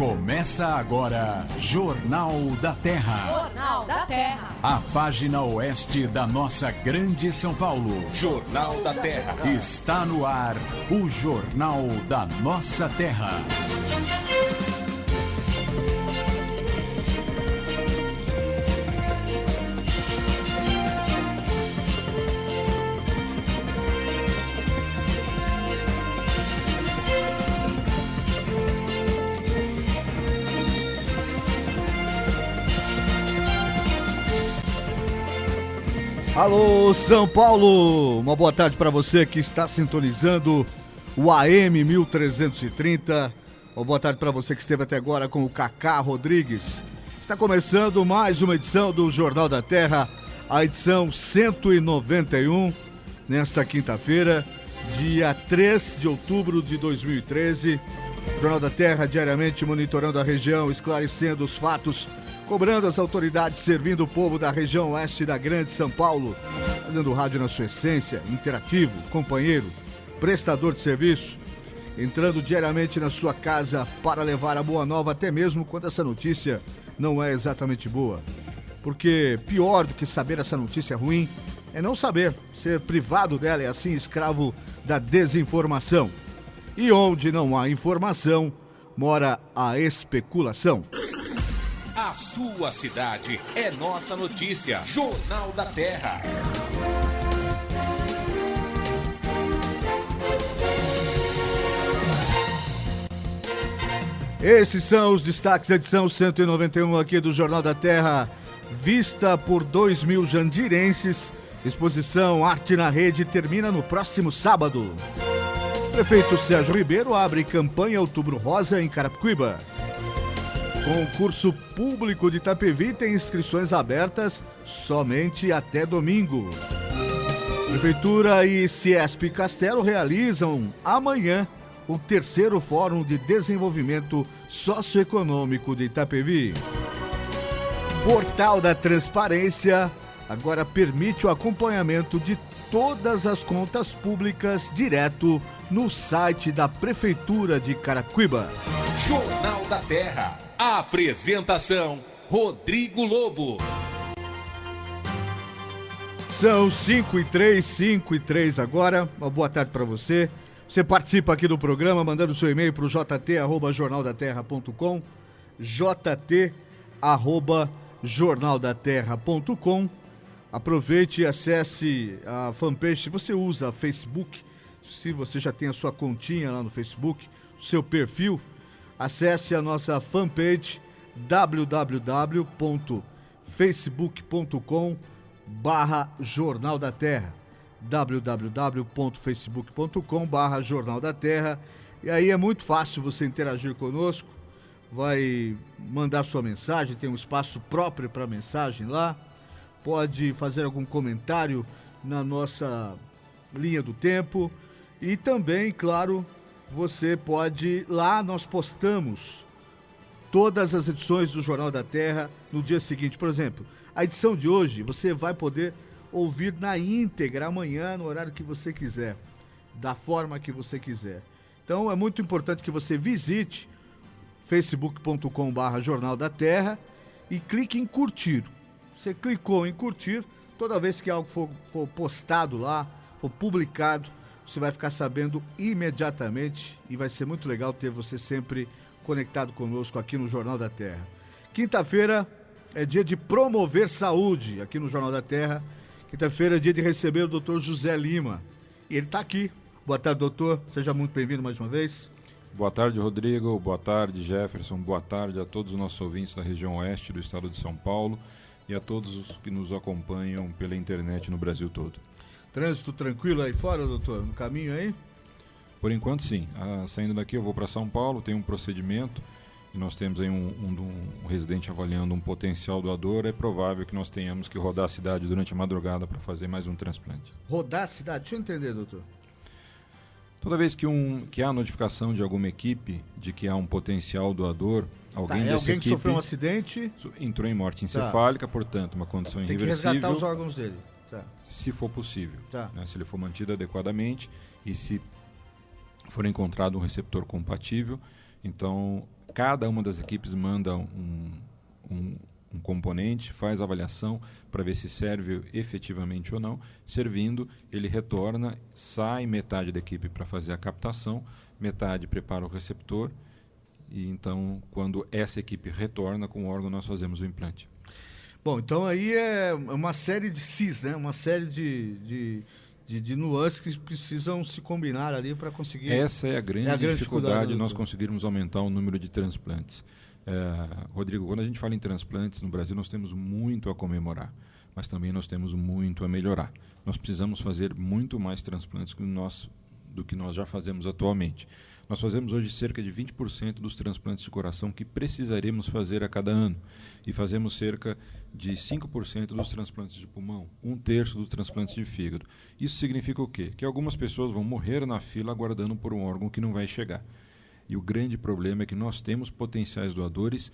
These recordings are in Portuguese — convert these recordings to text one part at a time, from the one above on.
Começa agora, Jornal da Terra. Jornal da Terra. A página oeste da nossa grande São Paulo. Jornal da Terra. Está no ar, o Jornal da Nossa Terra. Alô, São Paulo! Uma boa tarde para você que está sintonizando o AM 1330. Uma boa tarde para você que esteve até agora com o Cacá Rodrigues. Está começando mais uma edição do Jornal da Terra, a edição 191, nesta quinta-feira, dia 3 de outubro de 2013. Jornal da Terra diariamente monitorando a região, esclarecendo os fatos, cobrando as autoridades, servindo o povo da região oeste da grande São Paulo, fazendo rádio na sua essência, interativo, companheiro, prestador de serviço, entrando diariamente na sua casa para levar a boa nova, até mesmo quando essa notícia não é exatamente boa. Porque pior do que saber essa notícia ruim é não saber, ser privado dela e assim escravo da desinformação. E onde não há informação, mora a especulação. A sua cidade é nossa notícia. Jornal da Terra. Esses são os destaques da edição 191 aqui do Jornal da Terra. Vista por 2.000 jandirenses. Exposição Arte na Rede termina no próximo sábado. Prefeito Sérgio Ribeiro abre campanha Outubro Rosa em Carapicuíba. Concurso público de Itapevi tem inscrições abertas somente até domingo. Prefeitura e Ciesp Castelo realizam amanhã o terceiro Fórum de Desenvolvimento Socioeconômico de Itapevi. Portal da Transparência agora permite o acompanhamento de todas as contas públicas direto no site da Prefeitura de Carapicuíba. Jornal da Terra. Apresentação: Rodrigo Lobo. São 5h03 agora. Uma boa tarde para você. Você participa aqui do programa mandando seu e-mail para o jt@jornaldaterra.com, jt@jornaldaterra.com. Aproveite e acesse a fanpage. Se você usa Facebook, se você já tem a sua continha lá no Facebook, o seu perfil, acesse a nossa fanpage www.facebook.com/Jornal da Terra, www.facebook.com/Jornal da Terra. E aí é muito fácil você interagir conosco, vai mandar sua mensagem, tem um espaço próprio para mensagem lá, pode fazer algum comentário na nossa linha do tempo e também, claro, você pode, lá nós postamos todas as edições do Jornal da Terra no dia seguinte. Por exemplo, a edição de hoje você vai poder ouvir na íntegra amanhã, no horário que você quiser, da forma que você quiser. Então é muito importante que você visite facebook.com/Jornal da Terra e clique em curtir. Você clicou em curtir, toda vez que algo for postado lá, for publicado, você vai ficar sabendo imediatamente e vai ser muito legal ter você sempre conectado conosco aqui no Jornal da Terra. Quinta-feira é dia de promover saúde aqui no Jornal da Terra. Quinta-feira é dia de receber o Dr. José Lima. E ele está aqui. Boa tarde, doutor. Seja muito bem-vindo mais uma vez. Boa tarde, Rodrigo. Boa tarde, Jefferson. Boa tarde a todos os nossos ouvintes da região oeste do estado de São Paulo e a todos os que nos acompanham pela internet no Brasil todo. Trânsito tranquilo aí fora, doutor? No caminho aí? Por enquanto, sim. Saindo daqui, eu vou para São Paulo, tem um procedimento e nós temos aí um residente avaliando um potencial doador. É provável que nós tenhamos que rodar a cidade durante a madrugada para fazer mais um transplante. Rodar a cidade? Deixa eu entender, doutor. Toda vez que há notificação de alguma equipe de que há um potencial doador, alguém dessa alguém equipe que sofreu um acidente, entrou em morte encefálica, portanto, uma condição irreversível. Tem que resgatar os órgãos dele. Tá. Se for possível, Tá. né, se ele for mantido adequadamente e se for encontrado um receptor compatível, então Cada uma das equipes manda um componente, faz a avaliação para ver se serve efetivamente ou não. Servindo, ele retorna, sai metade da equipe para fazer a captação, metade prepara o receptor, e então, quando essa equipe retorna com o órgão, nós fazemos o implante. Bom, então aí é uma série de cis, né? Uma série de nuances que precisam se combinar ali para conseguir... Essa é a grande dificuldade, nós conseguirmos aumentar o número de transplantes. Rodrigo, quando a gente fala em transplantes no Brasil, nós temos muito a comemorar, mas também nós temos muito a melhorar. Nós precisamos fazer muito mais transplantes do que nós já fazemos atualmente. Nós fazemos hoje cerca de 20% dos transplantes de coração que precisaremos fazer a cada ano, e fazemos cerca de 5% dos transplantes de pulmão, 1/3 dos transplantes de fígado. Isso significa o quê? Que algumas pessoas vão morrer na fila aguardando por um órgão que não vai chegar. E o grande problema é que nós temos potenciais doadores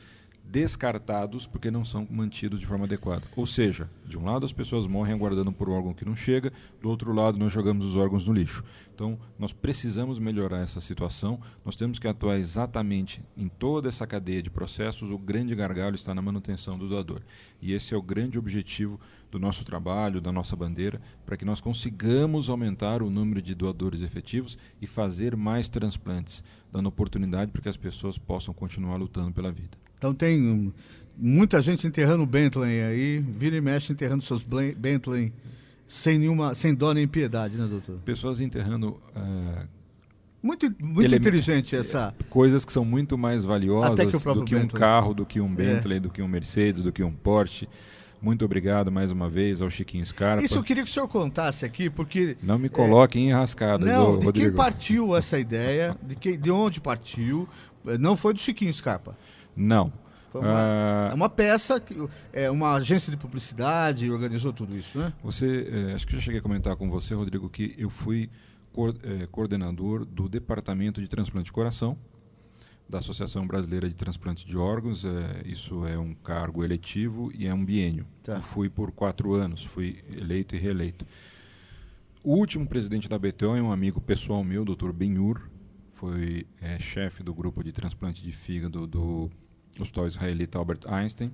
descartados porque não são mantidos de forma adequada. Ou seja, de um lado as pessoas morrem aguardando por um órgão que não chega, do outro lado nós jogamos os órgãos no lixo. Então, nós precisamos melhorar essa situação, nós temos que atuar exatamente em toda essa cadeia de processos. O grande gargalo está na manutenção do doador. E esse é o grande objetivo do nosso trabalho, da nossa bandeira, para que nós consigamos aumentar o número de doadores efetivos e fazer mais transplantes, dando oportunidade para que as pessoas possam continuar lutando pela vida. Então tem muita gente enterrando o Bentley aí, vira e mexe enterrando seus Bentley sem dó nem piedade, né, doutor? Pessoas enterrando... Muito inteligente essa... Coisas que são muito mais valiosas do que um carro, do que um Bentley, do que um Mercedes, do que um Porsche. Muito obrigado mais uma vez ao Chiquinho Scarpa. Isso eu queria que o senhor contasse aqui, porque... Não me coloque em enrascadas, não, de Rodrigo. quem partiu essa ideia, de onde partiu, não foi do Chiquinho Scarpa. Não. Foi uma peça, uma agência de publicidade organizou tudo isso, né? Acho que eu já cheguei a comentar com você, Rodrigo, que eu fui coordenador do Departamento de Transplante de Coração da Associação Brasileira de Transplantes de Órgãos. Isso é um cargo eletivo e é um biênio. Tá. Eu fui por 4 anos, fui eleito e reeleito. O último presidente da BTO é um amigo pessoal meu, o Dr. Benhur, foi chefe do grupo de transplante de fígado do Hospital Israelita Albert Einstein,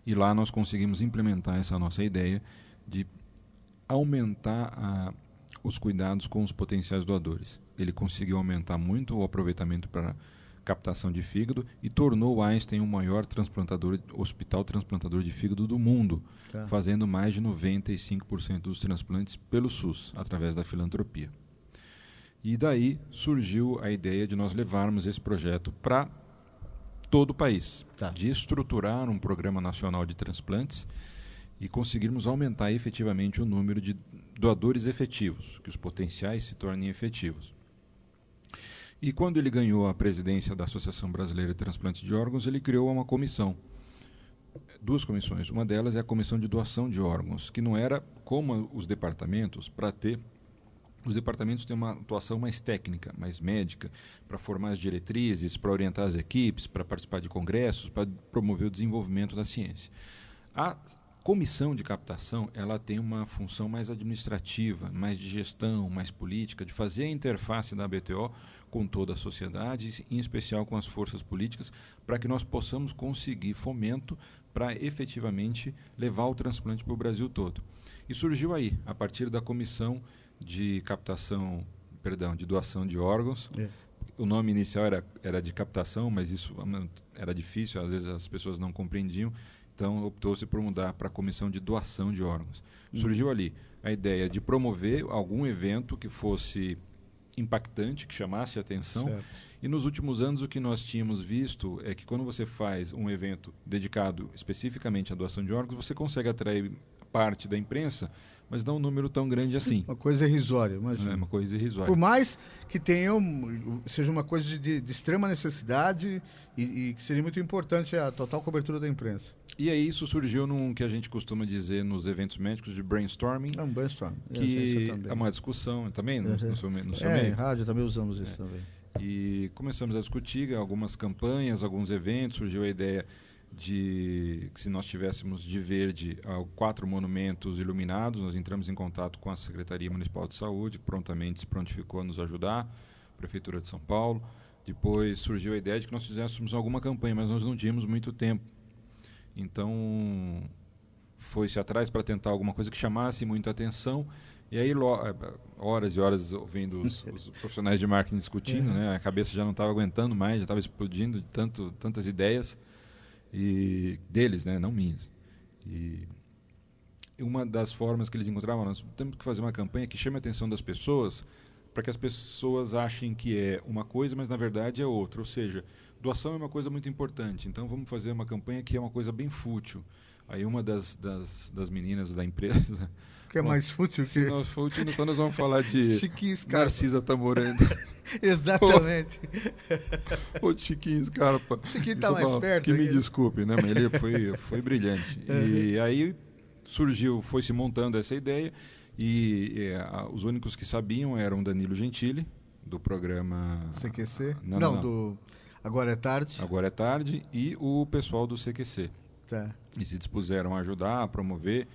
e lá nós conseguimos implementar essa nossa ideia de aumentar os cuidados com os potenciais doadores. Ele conseguiu aumentar muito o aproveitamento para captação de fígado e tornou o Einstein o maior hospital transplantador de fígado do mundo, fazendo mais de 95% dos transplantes pelo SUS, através da filantropia. E daí surgiu a ideia de nós levarmos esse projeto para todo o país, de estruturar um programa nacional de transplantes e conseguirmos aumentar efetivamente o número de doadores efetivos, que os potenciais se tornem efetivos. E quando ele ganhou a presidência da Associação Brasileira de Transplantes de Órgãos, ele criou uma comissão, 2 comissões. Uma delas é a comissão de doação de órgãos, que não era como os departamentos, os departamentos têm uma atuação mais técnica, mais médica, para formar as diretrizes, para orientar as equipes, para participar de congressos, para promover o desenvolvimento da ciência. A comissão de captação, ela tem uma função mais administrativa, mais de gestão, mais política, de fazer a interface da BTO com toda a sociedade, em especial com as forças políticas, para que nós possamos conseguir fomento para efetivamente levar o transplante para o Brasil todo. E surgiu aí, a partir da comissão de de doação de órgãos. O nome inicial era de captação, mas isso era difícil, às vezes as pessoas não compreendiam, então optou-se por mudar para a comissão de doação de órgãos. Surgiu ali a ideia de promover algum evento que fosse impactante, que chamasse a atenção. Certo. E nos últimos anos o que nós tínhamos visto é que quando você faz um evento dedicado especificamente à doação de órgãos, você consegue atrair parte da imprensa, mas não um número tão grande assim. Uma coisa irrisória, imagina. É uma coisa irrisória. Por mais que seja uma coisa de extrema necessidade e que seria muito importante a total cobertura da imprensa. E aí isso surgiu num que a gente costuma dizer nos eventos médicos de brainstorming. É um brainstorming. Que é uma discussão também no seu meio. Em rádio também usamos isso também. E começamos a discutir algumas campanhas, alguns eventos, surgiu a ideia de que se nós tivéssemos de verde 4 monumentos iluminados. Nós entramos em contato com a Secretaria Municipal de Saúde, que prontamente se prontificou a nos ajudar, a Prefeitura de São Paulo. Depois surgiu a ideia de que nós fizéssemos alguma campanha, mas nós não tínhamos muito tempo. Então, foi-se atrás para tentar alguma coisa que chamasse muita atenção. E aí, horas e horas ouvindo os profissionais de marketing discutindo, né? A cabeça já não estava aguentando mais, já estava explodindo de tantas ideias e deles, né? Não minhas. E uma das formas que eles encontravam, nós temos que fazer uma campanha que chame a atenção das pessoas, para que as pessoas achem que é uma coisa, mas na verdade é outra. Ou seja, doação é uma coisa muito importante, então vamos fazer uma campanha que é uma coisa bem fútil. Aí uma das meninas da empresa... Que é mais fútil que... Não, fútil, então nós vamos falar de Chiquinho Scarpa. Narcisa Tamoranda. Exatamente. O Chiquinho Scarpa. Chiquinho tá mais perto. Que me desculpe, né? Mas ele foi brilhante. E aí foi se montando essa ideia, e os únicos que sabiam eram Danilo Gentili, do programa... CQC? Não. Do Agora é Tarde. Agora é Tarde, e o pessoal do CQC. Tá. E se dispuseram a ajudar, a promover,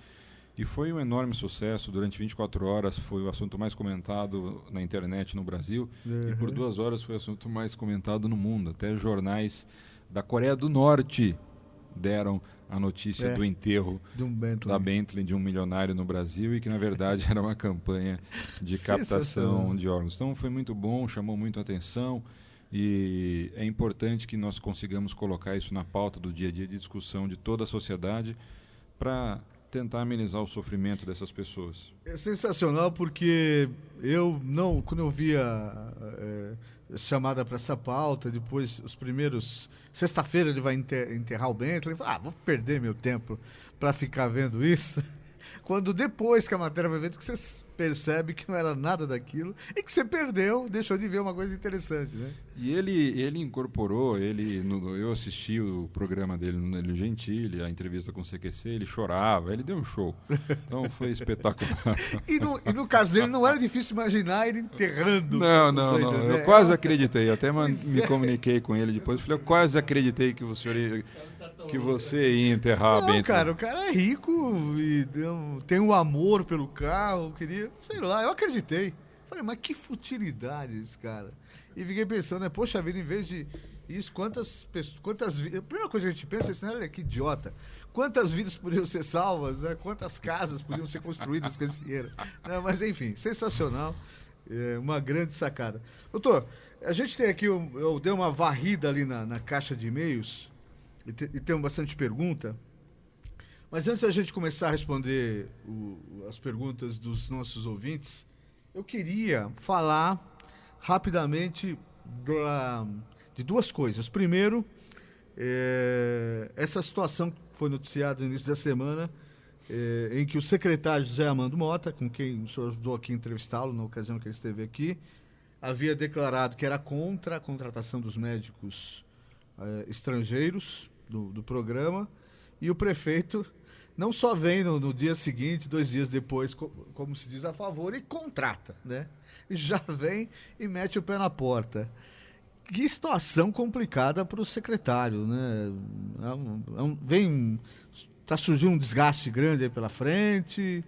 e foi um enorme sucesso. Durante 24 horas foi o assunto mais comentado na internet no Brasil, e por 2 horas foi o assunto mais comentado no mundo. Até jornais da Coreia do Norte deram a notícia do enterro da Bentley de um milionário no Brasil, e que na verdade era uma campanha de captação de órgãos. Então foi muito bom, chamou muito a atenção, e é importante que nós consigamos colocar isso na pauta do dia a dia de discussão de toda a sociedade, para tentar amenizar o sofrimento dessas pessoas. É sensacional, porque quando eu vi a chamada para essa pauta, depois os primeiros... Sexta-feira ele vai enterrar o Bentley, eu falei, vou perder meu tempo para ficar vendo isso. Quando depois que a matéria vai vendo, que você percebe que não era nada daquilo, e que você deixou de ver uma coisa interessante, né? E ele incorporou, eu assisti o programa dele no Danilo Gentili, a entrevista com o CQC, ele chorava, ele deu um show. Então foi espetacular. E no caso dele não era difícil imaginar ele enterrando. Não. Eu quase acreditei, até me comuniquei com ele depois, falei, eu quase acreditei que você ia enterrar a Bentley. Cara, o cara é rico e tem um amor pelo carro, sei lá, eu acreditei. Falei, mas que futilidade esse cara. E fiquei pensando, poxa vida, em vez de isso, quantas vidas... A primeira coisa que a gente pensa é assim, olha que idiota. Quantas vidas poderiam ser salvas, né? Quantas casas poderiam ser construídas com esse dinheiro. Mas enfim, sensacional. Uma grande sacada. Doutor, a gente tem aqui, eu dei uma varrida ali na caixa de e-mails, e tem bastante pergunta. Mas antes da gente começar a responder as perguntas dos nossos ouvintes, eu queria falar rapidamente de 2 coisas. Primeiro, essa situação que foi noticiada no início da semana, em que o secretário José Armando Mota, com quem o senhor ajudou aqui a entrevistá-lo na ocasião que ele esteve aqui, havia declarado que era contra a contratação dos médicos estrangeiros do programa, e o prefeito não só vem no dia seguinte, 2 dias depois, como se diz, a favor, e contrata, né? Já vem e mete o pé na porta. Que situação complicada para o secretário, né? Está surgindo um desgaste grande aí pela frente.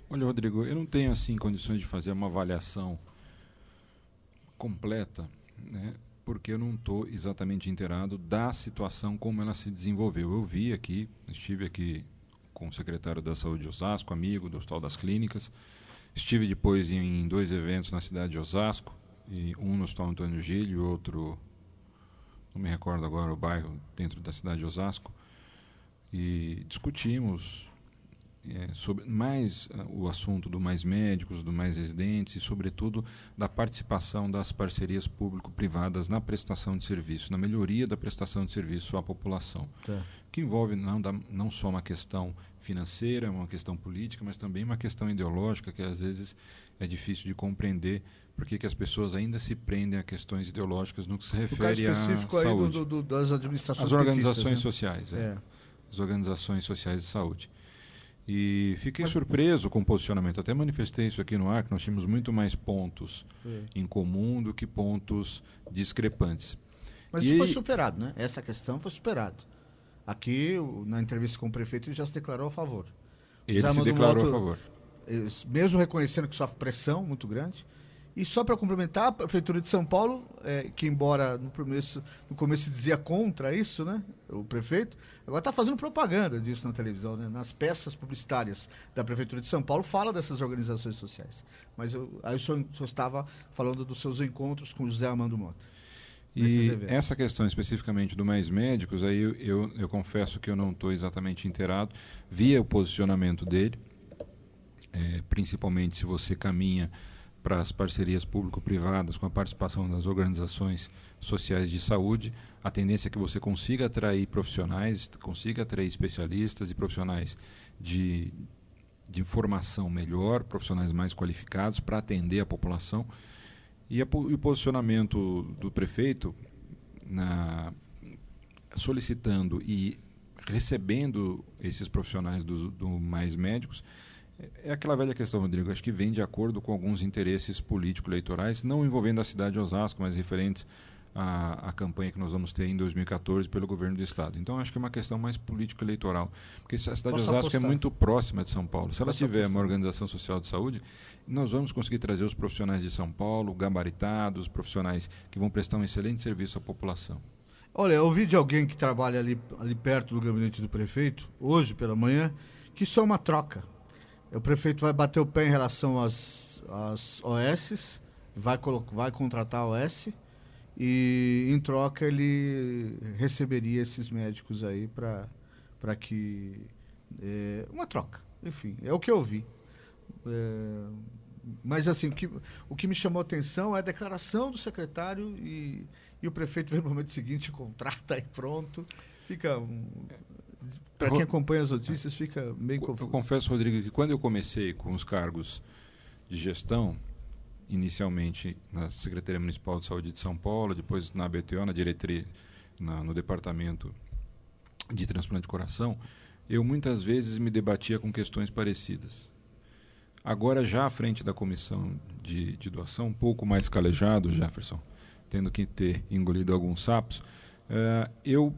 Olha, Rodrigo, eu não tenho assim condições de fazer uma avaliação completa, né? Porque eu não estou exatamente inteirado da situação como ela se desenvolveu. Eu estive aqui com o secretário da Saúde de Osasco, amigo do Hospital das Clínicas. Estive depois em 2 eventos na cidade de Osasco, e um no Hospital Antônio Gil e outro, não me recordo agora o bairro, dentro da cidade de Osasco, e discutimos sobre mais o assunto do mais médicos, do mais residentes, e sobretudo da participação das parcerias público-privadas na prestação de serviço, na melhoria da prestação de serviço à população, que envolve não só uma questão financeira, uma questão política, mas também uma questão ideológica, que às vezes é difícil de compreender porque as pessoas ainda se prendem a questões ideológicas no que se refere à saúde. Das administrações, as organizações né? sociais, as organizações sociais de saúde. E fiquei surpreso com o posicionamento. Até manifestei isso aqui no ar, que nós tínhamos muito mais pontos em comum do que pontos discrepantes. Mas isso foi superado, né? Essa questão foi superada. Aqui, na entrevista com o prefeito, ele já se declarou a favor. Ele se declarou a favor. Mesmo reconhecendo que sofre pressão muito grande. E só para complementar, a Prefeitura de São Paulo, que embora no começo dizia contra isso, né, o prefeito, agora está fazendo propaganda disso na televisão, né, nas peças publicitárias da Prefeitura de São Paulo, fala dessas organizações sociais. Mas aí o senhor estava falando dos seus encontros com José Armando Mota. E essa questão especificamente do Mais Médicos, aí eu confesso que eu não estou exatamente inteirado, via o posicionamento dele, principalmente se você caminha para as parcerias público-privadas com a participação das organizações sociais de saúde, a tendência é que você consiga atrair profissionais, consiga atrair especialistas e profissionais de formação melhor, profissionais mais qualificados para atender a população. E o posicionamento do prefeito solicitando e recebendo esses profissionais do Mais Médicos é aquela velha questão, Rodrigo, acho que vem de acordo com alguns interesses político-eleitorais, não envolvendo a cidade de Osasco, mas referentes à campanha que nós vamos ter em 2014 pelo governo do estado. Então acho que é uma questão mais político-eleitoral, porque a cidade de Osasco é muito próxima de São Paulo. Se ela tiver uma organização social de saúde, nós vamos conseguir trazer os profissionais de São Paulo, gabaritados, profissionais que vão prestar um excelente serviço à população. Olha, eu ouvi de alguém que trabalha ali perto do gabinete do prefeito, hoje pela manhã, que isso é uma troca. O prefeito vai bater o pé em relação às OS, vai contratar a OS e, em troca, ele receberia esses médicos aí para que... uma troca, enfim, é o que eu vi. Mas, assim, o que me chamou a atenção é a declaração do secretário e o prefeito vem no momento seguinte, contrata e pronto. Fica... Para quem acompanha as notícias, fica meio confuso. Eu confesso, Rodrigo, que quando eu comecei com os cargos de gestão, inicialmente na Secretaria Municipal de Saúde de São Paulo, depois na ABTO, na diretoria, no Departamento de Transplante de Coração, eu muitas vezes me debatia com questões parecidas. Agora, já à frente da comissão de doação, um pouco mais calejado, Jefferson, tendo que ter engolido alguns sapos, eu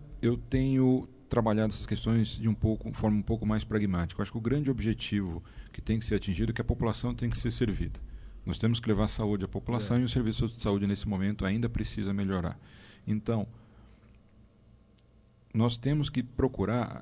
tenho trabalhado essas questões de forma um pouco mais pragmática. Eu acho que o grande objetivo que tem que ser atingido é que a população tem que ser servida. Nós temos que levar saúde à população e o serviço de saúde nesse momento ainda precisa melhorar. Então, nós temos que procurar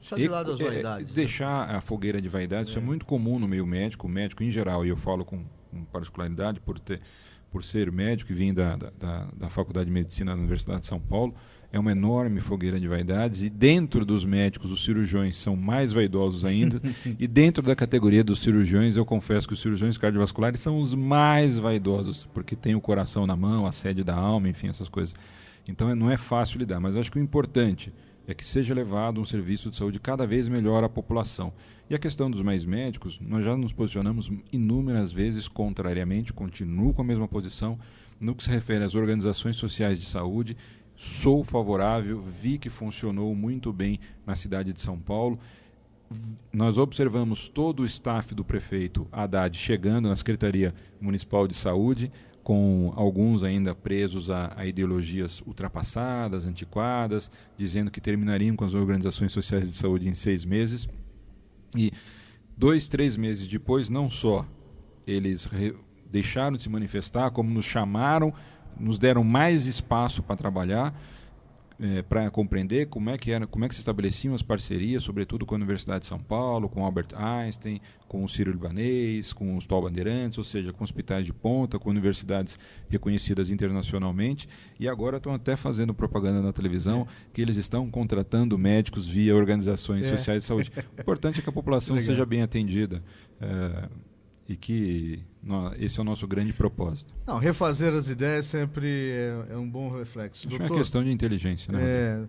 deixar a fogueira de vaidade. Isso é muito comum no meio médico, o médico em geral, e eu falo com particularidade por ser médico e vim da Faculdade de Medicina da Universidade de São Paulo. É uma enorme fogueira de vaidades e dentro dos médicos os cirurgiões são mais vaidosos ainda e dentro da categoria dos cirurgiões eu confesso que os cirurgiões cardiovasculares são os mais vaidosos porque tem o coração na mão, a sede da alma, enfim, essas coisas. Então não é fácil lidar, mas acho que o importante é que seja levado um serviço de saúde cada vez melhor à população. E a questão dos Mais Médicos, nós já nos posicionamos inúmeras vezes contrariamente, continuo com a mesma posição no que se refere às organizações sociais de saúde. Sou favorável, vi que funcionou muito bem na cidade de São Paulo. Nós observamos todo o staff do prefeito Haddad chegando na Secretaria Municipal de Saúde, com alguns ainda presos a ideologias ultrapassadas, antiquadas, dizendo que terminariam com as organizações sociais de saúde em 6 meses. E 2, 3 meses depois, não só eles deixaram de se manifestar, como nos chamaram, nos deram mais espaço para trabalhar, para compreender como é que se estabeleciam as parcerias, sobretudo com a Universidade de São Paulo, com Albert Einstein, com o Sírio-Libanês, com os Hospital Bandeirantes, ou seja, com hospitais de ponta, com universidades reconhecidas internacionalmente, e agora estão até fazendo propaganda na televisão que eles estão contratando médicos via organizações sociais de saúde. O importante é que a população seja bem atendida. E que esse é o nosso grande propósito. Não, refazer as ideias sempre é um bom reflexo. Acho que é uma questão de inteligência, né?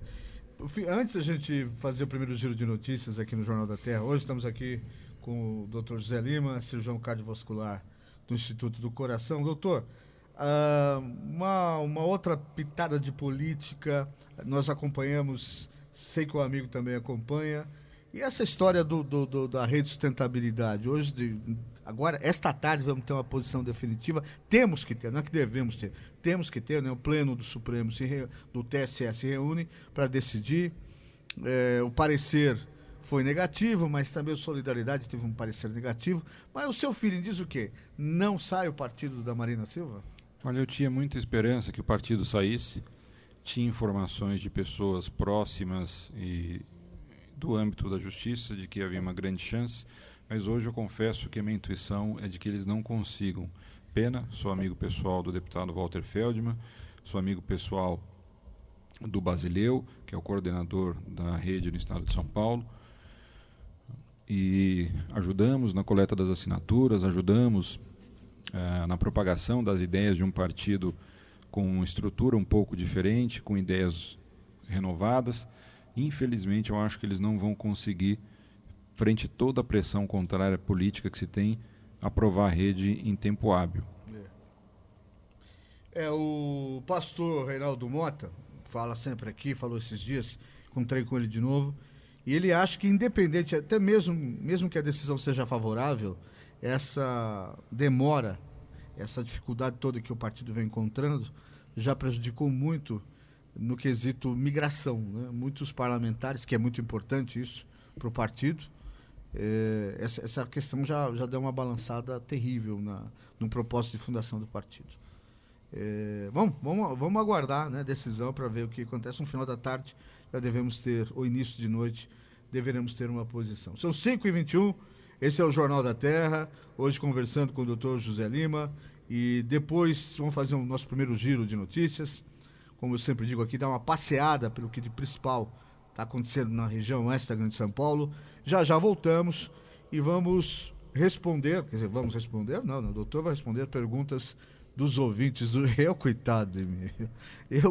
Antes da gente fazer o primeiro giro de notícias aqui no Jornal da Terra, hoje estamos aqui com o Dr. José Lima, cirurgião cardiovascular do Instituto do Coração. Doutor, uma outra pitada de política, nós acompanhamos, sei que o amigo também acompanha, e essa história da rede de sustentabilidade, agora, esta tarde, vamos ter uma posição definitiva. Temos que ter, não é que devemos ter. Temos que ter, né? O Pleno do Supremo, do TSE, se reúne para decidir. O parecer foi negativo, mas também o Solidariedade teve um parecer negativo. Mas o seu filho diz o quê? Não sai o partido da Marina Silva? Olha, eu tinha muita esperança que o partido saísse, tinha informações de pessoas próximas e do âmbito da justiça de que havia uma grande chance, mas hoje eu confesso que a minha intuição é de que eles não consigam. Pena, sou amigo pessoal do deputado Walter Feldman, sou amigo pessoal do Basileu, que é o coordenador da rede no estado de São Paulo, e ajudamos na coleta das assinaturas, ajudamos na propagação das ideias de um partido com uma estrutura um pouco diferente, com ideias renovadas. Infelizmente, eu acho que eles não vão conseguir, frente a toda a pressão contrária política que se tem, aprovar a rede em tempo hábil. O pastor Reinaldo Mota fala sempre aqui, falou esses dias, encontrei com ele de novo, e ele acha que independente, até mesmo que a decisão seja favorável, essa demora, essa dificuldade toda que o partido vem encontrando, já prejudicou muito no quesito migração, né? Muitos parlamentares, que é muito importante isso para o partido, essa questão já deu uma balançada terrível no propósito de fundação do partido. Vamos aguardar, né, decisão para ver o que acontece. No final da tarde já devemos ter, ou início de noite, deveremos ter uma posição. São 5h21, esse é o Jornal da Terra, hoje conversando com o Dr. José Lima, e depois vamos fazer o nosso primeiro giro de notícias. Como eu sempre digo aqui, dar uma passeada pelo que de principal está acontecendo na região oeste da Grande São Paulo. Já voltamos e vamos responder, o doutor vai responder perguntas dos ouvintes. Coitado de mim,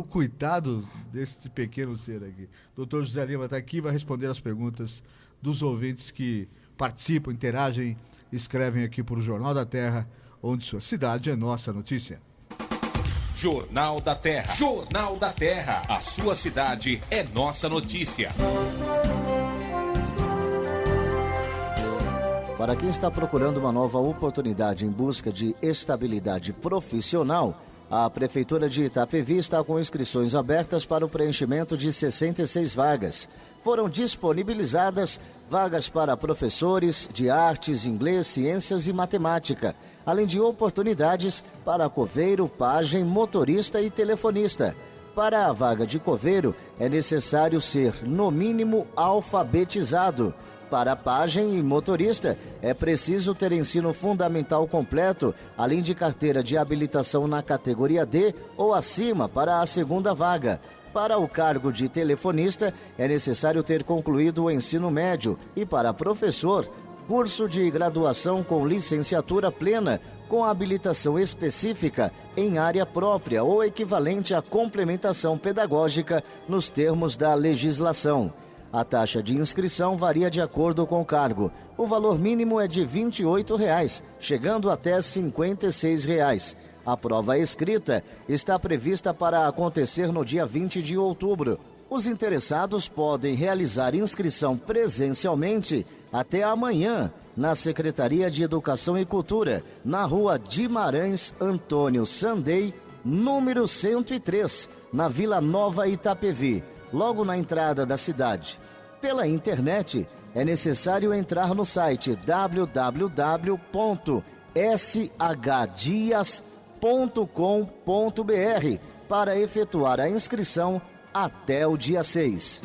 coitado desse pequeno ser aqui. Doutor José Lima está aqui, vai responder as perguntas dos ouvintes que participam, interagem, escrevem aqui para o Jornal da Terra, onde sua cidade é nossa notícia. Jornal da Terra. Jornal da Terra. A sua cidade é nossa notícia. Para quem está procurando uma nova oportunidade em busca de estabilidade profissional, a Prefeitura de Itapevi está com inscrições abertas para o preenchimento de 66 vagas. Foram disponibilizadas vagas para professores de artes, inglês, ciências e matemática, além de oportunidades para coveiro, pajem, motorista e telefonista. Para a vaga de coveiro, é necessário ser, no mínimo, alfabetizado. Para pajem e motorista, é preciso ter ensino fundamental completo, além de carteira de habilitação na categoria D ou acima para a segunda vaga. Para o cargo de telefonista, é necessário ter concluído o ensino médio e, para professor, curso de graduação com licenciatura plena, com habilitação específica em área própria ou equivalente à complementação pedagógica nos termos da legislação. A taxa de inscrição varia de acordo com o cargo. O valor mínimo é de R$ 28,00, chegando até R$ 56,00. A prova escrita está prevista para acontecer no dia 20 de outubro. Os interessados podem realizar inscrição presencialmente até amanhã, na Secretaria de Educação e Cultura, na Rua Guimarães Antônio Sandei, número 103, na Vila Nova Itapevi, logo na entrada da cidade. Pela internet, é necessário entrar no site www.shdias.com.br para efetuar a inscrição até o dia 6.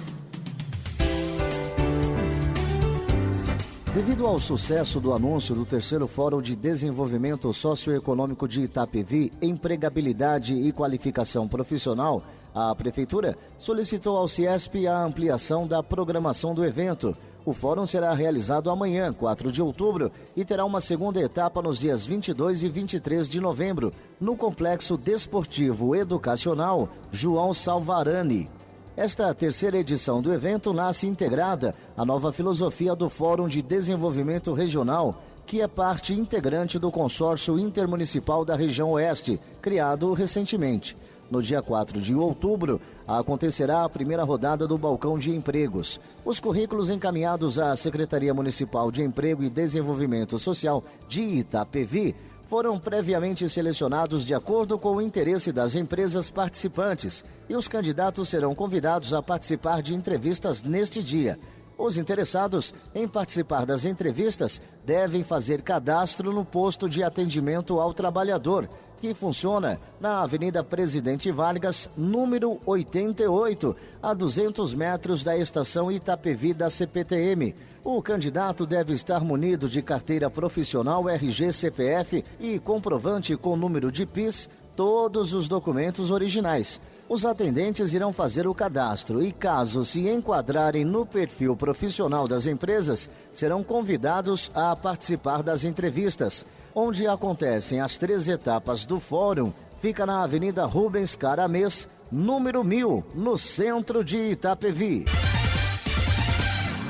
Devido ao sucesso do anúncio do terceiro Fórum de Desenvolvimento Socioeconômico de Itapevi, Empregabilidade e Qualificação Profissional, a Prefeitura solicitou ao CIESP a ampliação da programação do evento. O fórum será realizado amanhã, 4 de outubro, e terá uma segunda etapa nos dias 22 e 23 de novembro, no Complexo Desportivo Educacional João Salvarani. Esta terceira edição do evento nasce integrada à nova filosofia do Fórum de Desenvolvimento Regional, que é parte integrante do Consórcio Intermunicipal da Região Oeste, criado recentemente. No dia 4 de outubro, acontecerá a primeira rodada do Balcão de Empregos. Os currículos encaminhados à Secretaria Municipal de Emprego e Desenvolvimento Social de Itapevi foram previamente selecionados de acordo com o interesse das empresas participantes e os candidatos serão convidados a participar de entrevistas neste dia. Os interessados em participar das entrevistas devem fazer cadastro no posto de atendimento ao trabalhador, que funciona na Avenida Presidente Vargas, número 88, a 200 metros da estação Itapevi da CPTM. O candidato deve estar munido de carteira profissional, RG, CPF e comprovante com número de PIS, todos os documentos originais. Os atendentes irão fazer o cadastro e, caso se enquadrarem no perfil profissional das empresas, serão convidados a participar das entrevistas, onde acontecem as 3 etapas do fórum. Fica na Avenida Rubens Caramês, número 1000, no centro de Itapevi.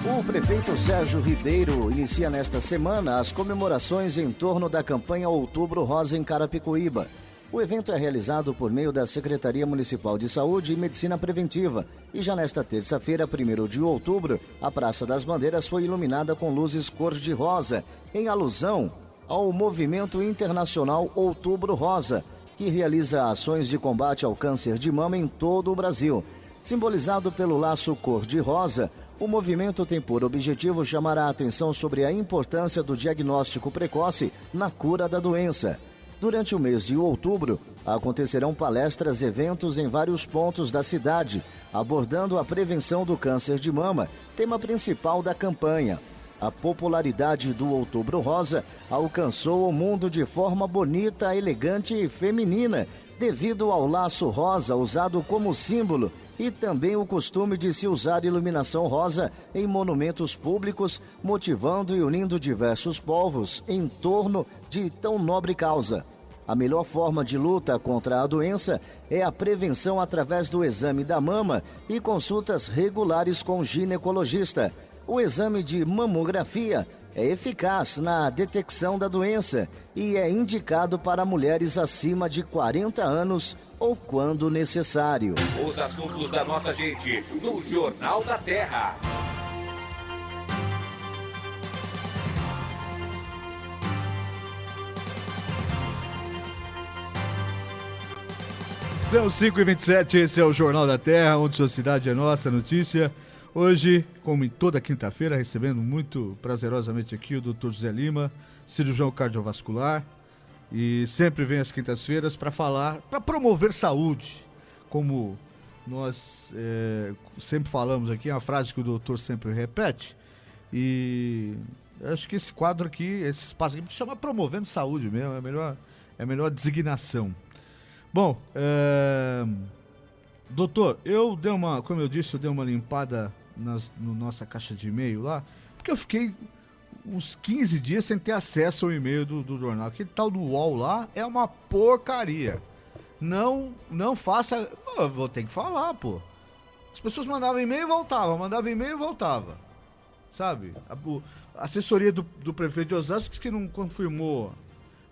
O prefeito Sérgio Ribeiro inicia nesta semana as comemorações em torno da campanha Outubro Rosa em Carapicuíba. O evento é realizado por meio da Secretaria Municipal de Saúde e Medicina Preventiva. E já nesta terça-feira, 1º de outubro, a Praça das Bandeiras foi iluminada com luzes cor-de-rosa, em alusão ao movimento internacional Outubro Rosa, que realiza ações de combate ao câncer de mama em todo o Brasil. Simbolizado pelo laço cor-de-rosa, o movimento tem por objetivo chamar a atenção sobre a importância do diagnóstico precoce na cura da doença. Durante o mês de outubro, acontecerão palestras e eventos em vários pontos da cidade, abordando a prevenção do câncer de mama, tema principal da campanha. A popularidade do Outubro Rosa alcançou o mundo de forma bonita, elegante e feminina, devido ao laço rosa usado como símbolo e também o costume de se usar iluminação rosa em monumentos públicos, motivando e unindo diversos povos em torno de tão nobre causa. A melhor forma de luta contra a doença é a prevenção através do exame da mama e consultas regulares com o ginecologista. O exame de mamografia é eficaz na detecção da doença e é indicado para mulheres acima de 40 anos ou quando necessário. Os assuntos da nossa gente no Jornal da Terra. São 5h27, esse é o Jornal da Terra, onde sua cidade é nossa notícia. Hoje, como em toda quinta-feira, recebendo muito prazerosamente aqui o Dr. José Lima, cirurgião cardiovascular, e sempre vem às quintas-feiras para falar, para promover saúde, como nós sempre falamos aqui, é uma frase que o doutor sempre repete, e acho que esse quadro aqui, esse espaço aqui, chama Promovendo Saúde mesmo, é a melhor designação. Bom, doutor, como eu disse, eu dei uma limpada na nossa caixa de e-mail lá, porque eu fiquei uns 15 dias sem ter acesso ao e-mail do jornal. Aquele tal do UOL lá é uma porcaria. Não faça... Eu vou ter que falar, pô. As pessoas mandavam e-mail e voltavam, sabe? A assessoria do prefeito de Osasco disse que não confirmou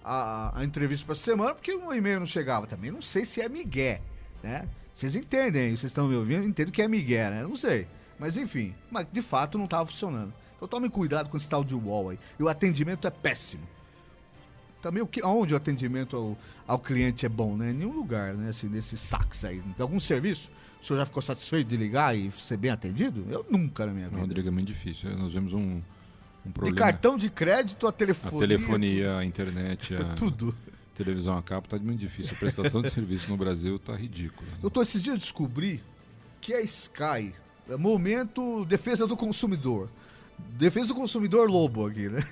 a entrevista para essa semana porque o e-mail não chegava. Também não sei se é migué, né? Vocês entendem, vocês estão me ouvindo, entendem que é migué, né? Não sei. Mas enfim, mas de fato não estava funcionando. Então tome cuidado com esse tal de UOL aí. E o atendimento é péssimo. Também onde o atendimento ao cliente é bom, né? Em nenhum lugar, né? Assim, nesses saques aí. De algum serviço? O senhor já ficou satisfeito de ligar e ser bem atendido? Eu nunca na minha vida. Não, Rodrigo, é muito difícil. Nós vemos um problema. De cartão de crédito a telefonia. A telefonia, a internet, tudo. Televisão a cabo, tá muito difícil. A prestação de serviço no Brasil tá ridícula. Né? Doutor, esses dias eu descobri que a Sky, momento defesa do consumidor. Defesa do consumidor lobo aqui, né?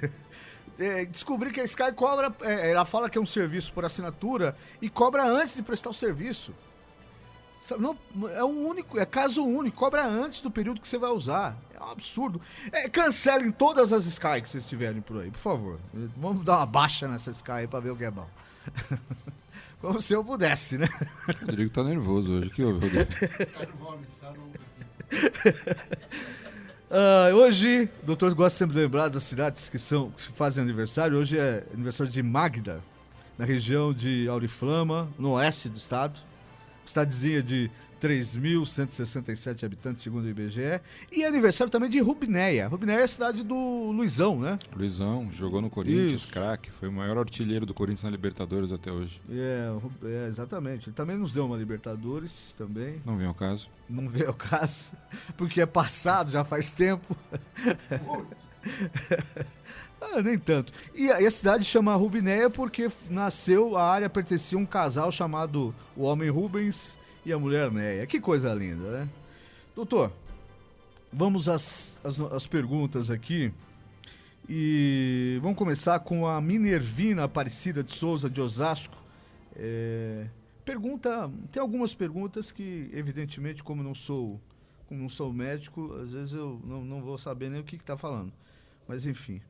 Descobri que a Sky cobra, ela fala que é um serviço por assinatura e cobra antes de prestar o serviço. Não, é caso único, cobra antes do período que você vai usar. É um absurdo. Cancelem todas as Sky que vocês tiverem por aí, por favor. Vamos dar uma baixa nessa Sky aí pra ver o que é bom. Como se eu pudesse, né? O Rodrigo tá nervoso hoje. O que houve, Rodrigo? Hoje, o doutor gosta sempre de lembrar das cidades que fazem aniversário. Hoje é aniversário de Magda, na região de Auriflama, no oeste do estado. Cidadezinha de 3.167 habitantes, segundo o IBGE. E aniversário também de Rubinéia. Rubinéia é a cidade do Luizão, né? Luizão, jogou no Corinthians, craque. Foi o maior artilheiro do Corinthians na Libertadores até hoje. Exatamente. Ele também nos deu uma Libertadores também. Não vem ao caso. Não vem ao caso, porque é passado, já faz tempo. Nem tanto. E a cidade chama Rubinéia porque nasceu, a área pertencia a um casal chamado o homem Rubens e a mulher Néia. Que coisa linda, né? Doutor, vamos às perguntas aqui. E vamos começar com a Minervina Aparecida de Souza, de Osasco. Tem algumas perguntas que, evidentemente, como não sou médico, às vezes eu não vou saber nem o que está falando. Mas, enfim.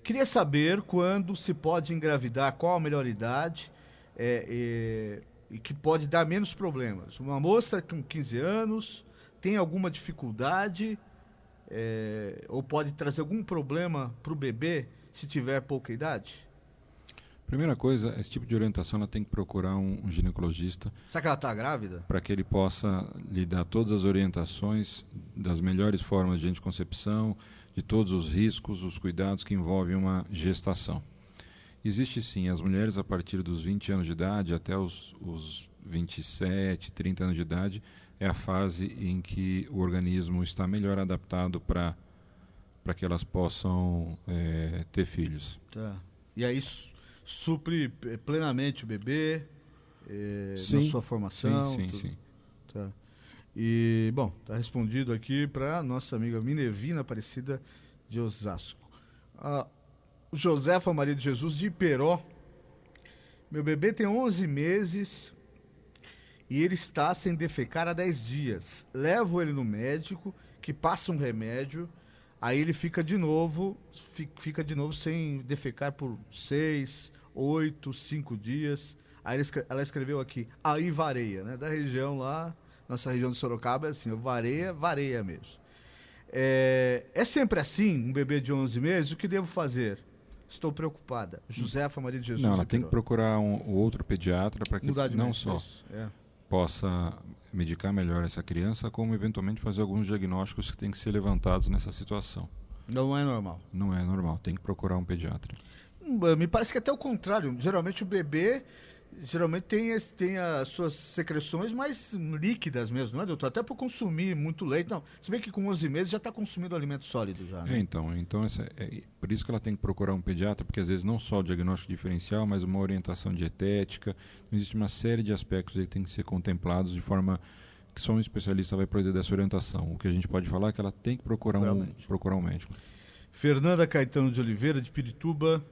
Queria saber quando se pode engravidar, qual a melhor idade e que pode dar menos problemas. Uma moça com 15 anos tem alguma dificuldade ou pode trazer algum problema para o bebê se tiver pouca idade? Primeira coisa, esse tipo de orientação ela tem que procurar um ginecologista. Será que ela está grávida? Para que ele possa lhe dar todas as orientações das melhores formas de anticoncepção, de todos os riscos, os cuidados que envolvem uma gestação. Existe sim, as mulheres a partir dos 20 anos de idade até os 27, 30 anos de idade, é a fase em que o organismo está melhor adaptado para que elas possam ter filhos. Tá. E aí supre plenamente o bebê na sua formação? Sim. Tá. E, bom, está respondido aqui para nossa amiga Minervina Aparecida de Osasco. Josefa Maria de Jesus de Iperó. Meu bebê tem 11 meses e ele está sem defecar há 10 dias. Levo ele no médico, que passa um remédio, aí ele fica de novo sem defecar por 6, 8, 5 dias. Aí ela escreveu aqui, aí vareia, né? Da região lá, nossa região de Sorocaba é assim, vareia mesmo. É sempre assim, um bebê de 11 meses? O que devo fazer? Estou preocupada. Josefa Maria de Jesus. Não, ela tem que procurar um outro pediatra para que não só possa medicar melhor essa criança, como eventualmente fazer alguns diagnósticos que têm que ser levantados nessa situação. Não é normal? Não é normal, tem que procurar um pediatra. Me parece que até o contrário. Geralmente o bebê tem as suas secreções mais líquidas mesmo, não é, doutor? Até por consumir muito leite. Não, se bem que com 11 meses já está consumindo alimento sólido já, né? Então por isso que ela tem que procurar um pediatra, porque às vezes não só o diagnóstico diferencial, mas uma orientação dietética. Existe uma série de aspectos aí que tem que ser contemplados de forma que só um especialista vai poder dar essa orientação. O que a gente pode falar é que ela tem que procurar um médico. Fernanda Caetano de Oliveira, de Pirituba.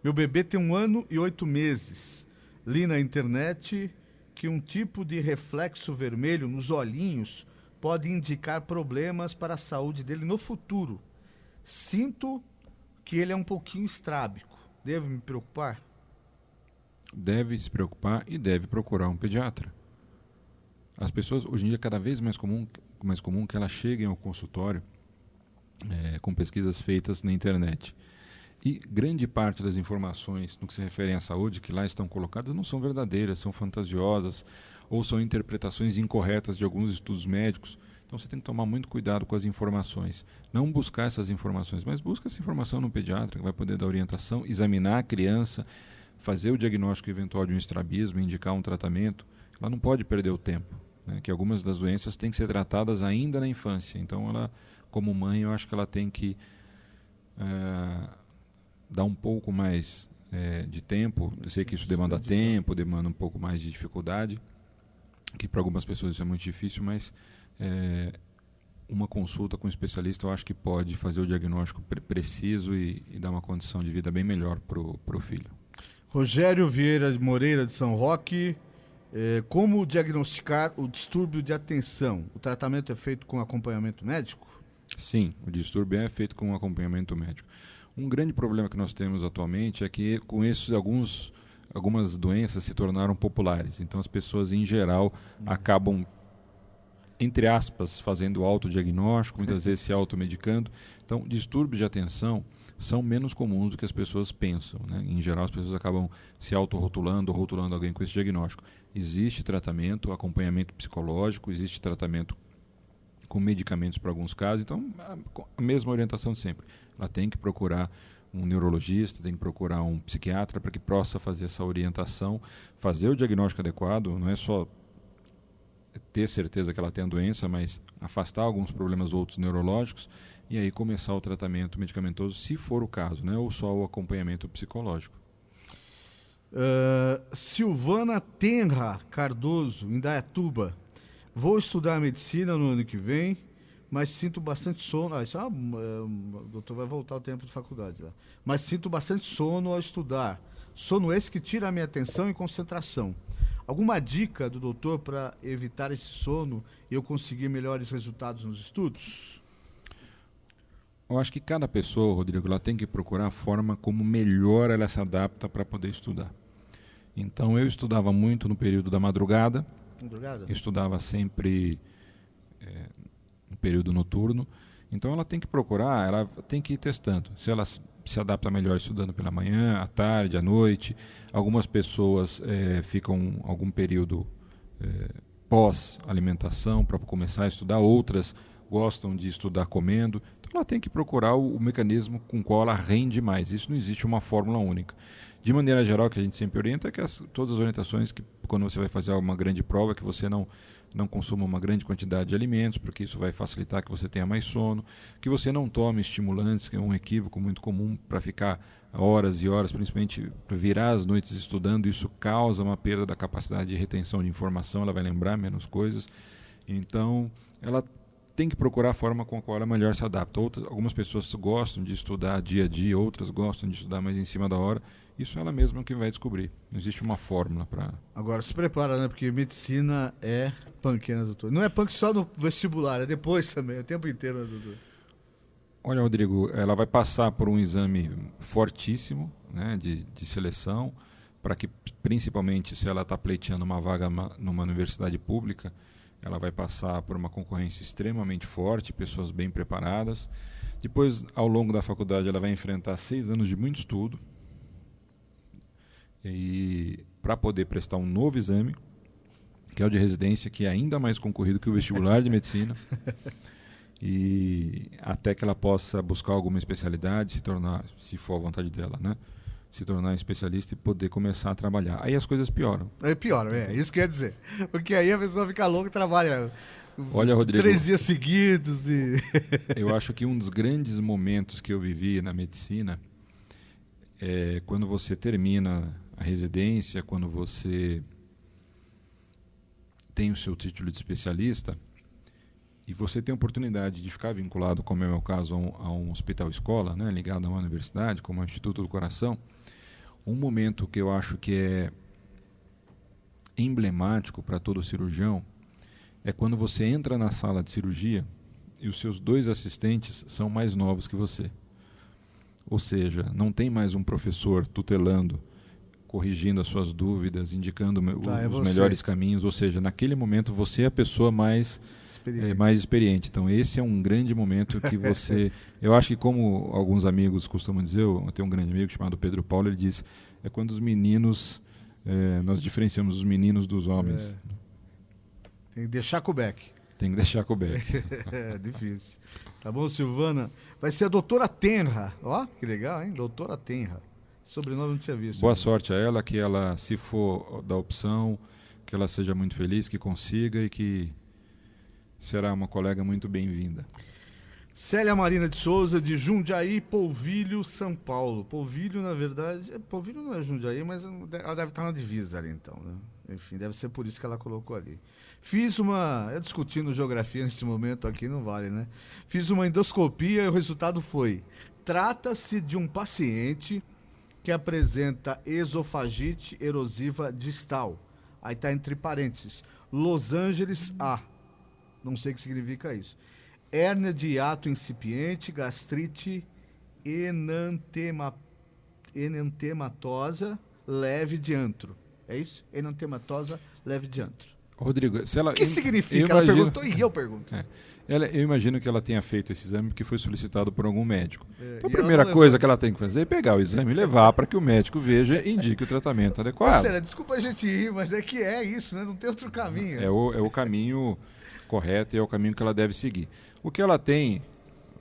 Meu bebê tem 1 ano e 8 meses. Li na internet que um tipo de reflexo vermelho nos olhinhos pode indicar problemas para a saúde dele no futuro. Sinto que ele é um pouquinho estrábico. Devo me preocupar? Deve se preocupar e deve procurar um pediatra. As pessoas, hoje em dia, é cada vez mais comum que elas cheguem ao consultório com pesquisas feitas na internet. E grande parte das informações no que se refere à saúde que lá estão colocadas não são verdadeiras, são fantasiosas ou são interpretações incorretas de alguns estudos médicos. Então você tem que tomar muito cuidado com as informações. Não buscar essas informações, mas busca essa informação no pediatra que vai poder dar orientação, examinar a criança, fazer o diagnóstico eventual de um estrabismo, indicar um tratamento. Ela não pode perder o tempo, né? Que algumas das doenças têm que ser tratadas ainda na infância. Então ela, como mãe, eu acho que ela tem que dar um pouco mais de tempo. Eu sei que isso demanda tempo, demanda um pouco mais de dificuldade, que para algumas pessoas isso é muito difícil, mas uma consulta com um especialista eu acho que pode fazer o diagnóstico preciso e dar uma condição de vida bem melhor para o filho. Rogério Vieira Moreira de São Roque. Como diagnosticar o distúrbio de atenção? O tratamento é feito com acompanhamento médico? Sim, o distúrbio é feito com acompanhamento médico. Um grande problema que nós temos atualmente é que com isso algumas doenças se tornaram populares. Então as pessoas em geral acabam, entre aspas, fazendo autodiagnóstico, muitas vezes se automedicando. Então distúrbios de atenção são menos comuns do que as pessoas pensam, né? Em geral, as pessoas acabam se autorrotulando ou rotulando alguém com esse diagnóstico. Existe tratamento, acompanhamento psicológico, existe tratamento com medicamentos para alguns casos, então a mesma orientação de sempre. Ela tem que procurar um neurologista, tem que procurar um psiquiatra para que possa fazer essa orientação, fazer o diagnóstico adequado, não é só ter certeza que ela tem a doença, mas afastar alguns problemas outros neurológicos e aí começar o tratamento medicamentoso, se for o caso, né? Ou só o acompanhamento psicológico. Silvana Tenra Cardoso, Indaiatuba. Vou estudar medicina no ano que vem, mas sinto bastante sono. O doutor vai voltar ao tempo de faculdade lá. Mas sinto bastante sono ao estudar. Sono esse que tira a minha atenção e concentração. Alguma dica do doutor para evitar esse sono e eu conseguir melhores resultados nos estudos? Eu acho que cada pessoa, Rodrigo, ela tem que procurar a forma como melhor ela se adapta para poder estudar. Então eu estudava muito no período da madrugada. Eu estudava sempre no período noturno. Então ela tem que procurar, ela tem que ir testando. Se ela se adapta melhor estudando pela manhã, à tarde, à noite. Algumas pessoas ficam algum período pós-alimentação para começar a estudar, outras gostam de estudar comendo. Então ela tem que procurar o mecanismo com o qual ela rende mais. Isso não existe uma fórmula única. De maneira geral, o que a gente sempre orienta é que todas as orientações que quando você vai fazer uma grande prova, que você não consuma uma grande quantidade de alimentos, porque isso vai facilitar que você tenha mais sono, que você não tome estimulantes, que é um equívoco muito comum para ficar horas e horas, principalmente para virar as noites estudando, isso causa uma perda da capacidade de retenção de informação, ela vai lembrar menos coisas. Então, ela tem que procurar a forma com a qual ela melhor se adapta. Algumas pessoas gostam de estudar dia a dia, outras gostam de estudar mais em cima da hora. Isso ela mesma que vai descobrir. Não existe uma fórmula para... Agora, se prepara, né? Porque medicina é punk, né, doutor? Não é punk só no vestibular, é depois também, é o tempo inteiro, né, doutor? Olha, Rodrigo, ela vai passar por um exame fortíssimo, né, de seleção, para que, principalmente, se ela está pleiteando uma vaga numa universidade pública, ela vai passar por uma concorrência extremamente forte, pessoas bem preparadas. Depois, ao longo da faculdade, ela vai enfrentar 6 anos de muito estudo, e para poder prestar um novo exame, que é o de residência, que é ainda mais concorrido que o vestibular de medicina, e até que ela possa buscar alguma especialidade, se tornar, se for a vontade dela, né, se tornar especialista e poder começar a trabalhar. Aí as coisas pioram. Isso que eu ia dizer. Porque aí a pessoa fica louca e trabalha. Olha, Rodrigo, 3 dias seguidos e... Eu acho que um dos grandes momentos que eu vivi na medicina é quando você termina a residência, quando você tem o seu título de especialista e você tem a oportunidade de ficar vinculado, como é o meu caso, a um hospital-escola, né, ligado a uma universidade, como é o Instituto do Coração. Um momento que eu acho que é emblemático para todo cirurgião é quando você entra na sala de cirurgia e os seus 2 assistentes são mais novos que você. Ou seja, não tem mais um professor tutelando, corrigindo as suas dúvidas, indicando os melhores caminhos. Ou seja, naquele momento você é a pessoa mais experiente. Então esse é um grande momento que você... Eu acho que, como alguns amigos costumam dizer, eu tenho um grande amigo chamado Pedro Paulo, ele diz, é quando os meninos... nós diferenciamos os meninos dos homens. Tem que deixar com o Beck. Tem que deixar com o Beck. É difícil. Tá bom, Silvana? Vai ser a doutora Tenra. Ó, que legal, hein? Doutora Tenra. Sobrenome não tinha visto. Boa sorte a ela, que ela, se for da opção, que ela seja muito feliz, que consiga e que será uma colega muito bem-vinda. Célia Marina de Souza, de Jundiaí, Polvilho, São Paulo. Polvilho, na verdade... Polvilho não é Jundiaí, mas ela deve estar na divisa ali, então, né? Enfim, deve ser por isso que ela colocou ali. Eu discutindo geografia nesse momento aqui, não vale, né? Fiz uma endoscopia e o resultado foi: trata-se de um paciente que apresenta esofagite erosiva distal. Aí está entre parênteses, Los Angeles A. Não sei o que significa isso. Hérnia de hiato incipiente, gastrite enantematosa leve de antro. É isso? Enantematosa leve de antro. Rodrigo, se ela... O que significa? Ela perguntou e eu pergunto. Eu imagino que ela tenha feito esse exame porque foi solicitado por algum médico. Então a primeira coisa que ela tem que fazer é pegar o exame e levar para que o médico veja e indique o tratamento adequado. Sério, desculpa a gente ir, mas é que é isso, né? Não tem outro caminho. É o caminho correto e é o caminho que ela deve seguir. O que ela tem,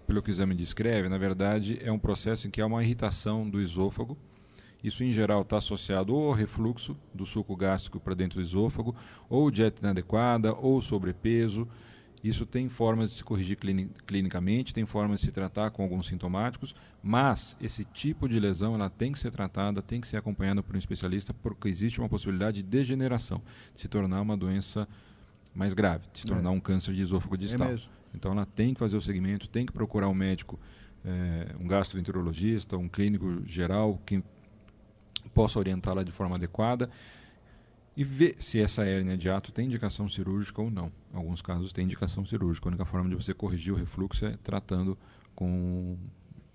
pelo que o exame descreve, na verdade, é um processo em que há uma irritação do esôfago. Isso, em geral, está associado ou ao refluxo do suco gástrico para dentro do esôfago, ou dieta inadequada, ou sobrepeso. Isso tem formas de se corrigir clinicamente, tem formas de se tratar com alguns sintomáticos, mas esse tipo de lesão ela tem que ser tratada, tem que ser acompanhada por um especialista, porque existe uma possibilidade de degeneração, de se tornar uma doença mais grave, de se tornar um câncer de esôfago distal. Então ela tem que fazer o segmento, tem que procurar um médico, um gastroenterologista, um clínico geral, que possa orientá-la de forma adequada e ver se essa hérnia de hiato tem indicação cirúrgica ou não. Em alguns casos tem indicação cirúrgica. A única forma de você corrigir o refluxo é tratando com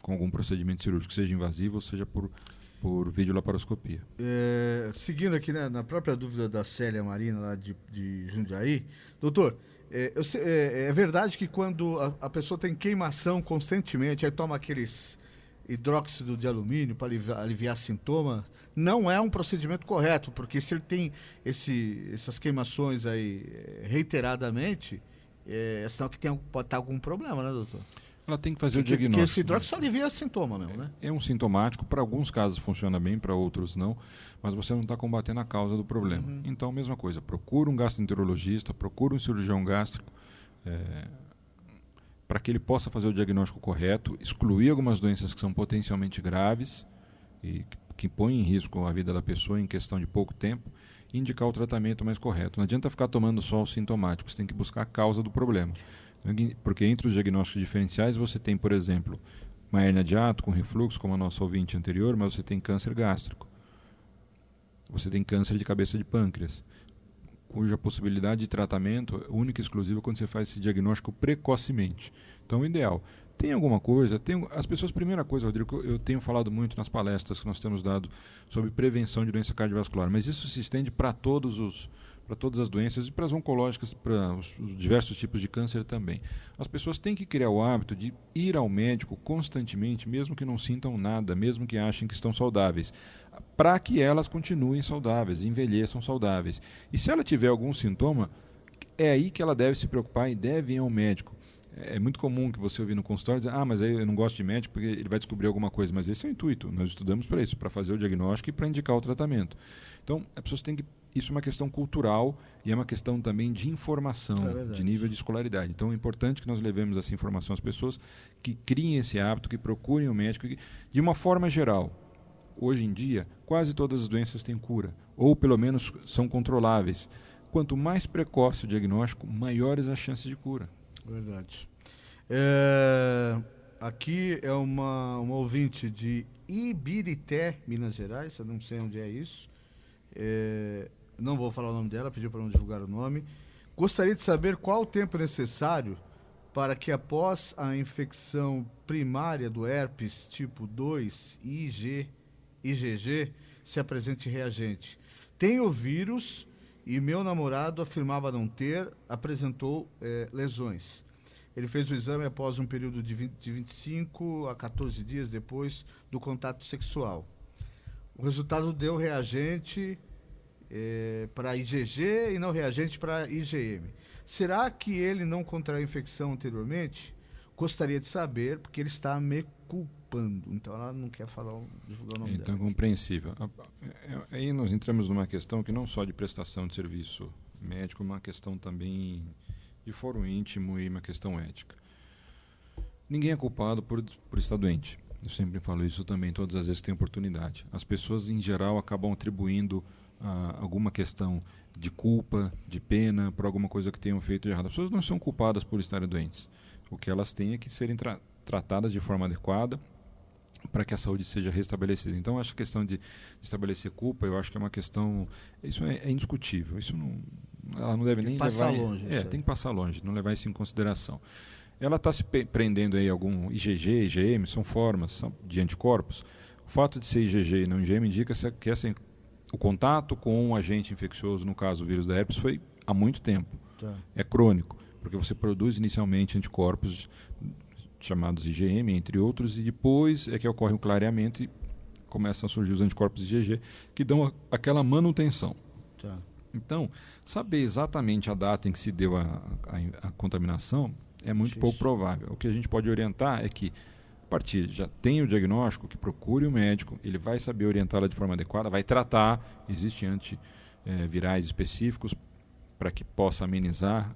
algum procedimento cirúrgico, seja invasivo ou seja por videolaparoscopia. Seguindo aqui, né, na própria dúvida da Célia Marina, lá de Jundiaí, doutor, é verdade que quando a pessoa tem queimação constantemente, aí toma aqueles hidróxido de alumínio para aliviar sintoma, não é um procedimento correto, porque se ele tem essas queimações aí reiteradamente, é sinal que pode estar algum problema, né, doutor? Ela tem que fazer o diagnóstico. Porque esse hidróxido só alivia sintoma mesmo, né? É um sintomático, para alguns casos funciona bem, para outros não, mas você não está combatendo a causa do problema. Então, mesma coisa, procura um gastroenterologista, procura um cirurgião gástrico, para que ele possa fazer o diagnóstico correto, excluir algumas doenças que são potencialmente graves e que põem em risco a vida da pessoa em questão de pouco tempo, e indicar o tratamento mais correto. Não adianta ficar tomando só os sintomáticos, tem que buscar a causa do problema. Porque entre os diagnósticos diferenciais você tem, por exemplo, uma hérnia de hiato com refluxo, como a nossa ouvinte anterior, mas você tem câncer gástrico. Você tem câncer de cabeça de pâncreas, cuja possibilidade de tratamento é única e exclusiva quando você faz esse diagnóstico precocemente. Então, o ideal. Tem alguma coisa? As pessoas, primeira coisa, Rodrigo, eu tenho falado muito nas palestras que nós temos dado sobre prevenção de doença cardiovascular, mas isso se estende para todas as doenças e para as oncológicas, para os diversos tipos de câncer também. As pessoas têm que criar o hábito de ir ao médico constantemente, mesmo que não sintam nada, mesmo que achem que estão saudáveis, para que elas continuem saudáveis, envelheçam saudáveis. E se ela tiver algum sintoma, é aí que ela deve se preocupar e deve ir ao médico. É muito comum que você ouvir no consultório dizer, mas aí eu não gosto de médico porque ele vai descobrir alguma coisa. Mas esse é o intuito. Nós estudamos para isso, para fazer o diagnóstico e para indicar o tratamento. Então, as pessoas têm que... Isso é uma questão cultural e é uma questão também de informação, de nível de escolaridade. Então, é importante que nós levemos essa informação às pessoas, que criem esse hábito, que procurem o médico. De uma forma geral, hoje em dia, quase todas as doenças têm cura, ou pelo menos são controláveis. Quanto mais precoce o diagnóstico, maiores as chances de cura. Verdade. Aqui é uma ouvinte de Ibirité, Minas Gerais, eu não sei onde é isso. Não vou falar o nome dela, pediu para não divulgar o nome. Gostaria de saber qual o tempo necessário para que após a infecção primária do herpes tipo 2, IgG, se apresente reagente. Tenho vírus e meu namorado afirmava não ter, apresentou lesões. Ele fez o exame após um período de 25 a 14 dias depois do contato sexual. O resultado deu reagente para IgG e não reagente para IgM. Será que ele não contraiu infecção anteriormente? Gostaria de saber, porque ele está me culpando. Então ela não quer divulgar o nome dela. Então, compreensível. Aí nós entramos numa questão que não só de prestação de serviço médico, uma questão também de fórum íntimo e uma questão ética. Ninguém é culpado por estar doente. Eu sempre falo isso também, todas as vezes que tem oportunidade. As pessoas, em geral, acabam atribuindo alguma questão de culpa, de pena, por alguma coisa que tenham feito de errado. As pessoas não são culpadas por estarem doentes. O que elas têm é que serem tratadas de forma adequada para que a saúde seja restabelecida. Então, essa questão de estabelecer culpa, eu acho que é uma questão... Isso é indiscutível. Isso ela não deve nem levar... longe. Tem que passar longe, não levar isso em consideração. Ela está se prendendo aí a algum IgG, IgM, são formas de anticorpos. O fato de ser IgG e não IgM indica que o contato com um agente infeccioso, no caso o vírus da herpes, foi há muito tempo. Tá. É crônico, porque você produz inicialmente anticorpos chamados IgM, entre outros, e depois é que ocorre um clareamento e começam a surgir os anticorpos IgG, que dão aquela manutenção. Tá. Então, saber exatamente a data em que se deu a contaminação é muito pouco provável. O que a gente pode orientar é que, a partir já tem o diagnóstico, que procure o médico, ele vai saber orientá-la de forma adequada, vai tratar, existem antivirais específicos para que possa amenizar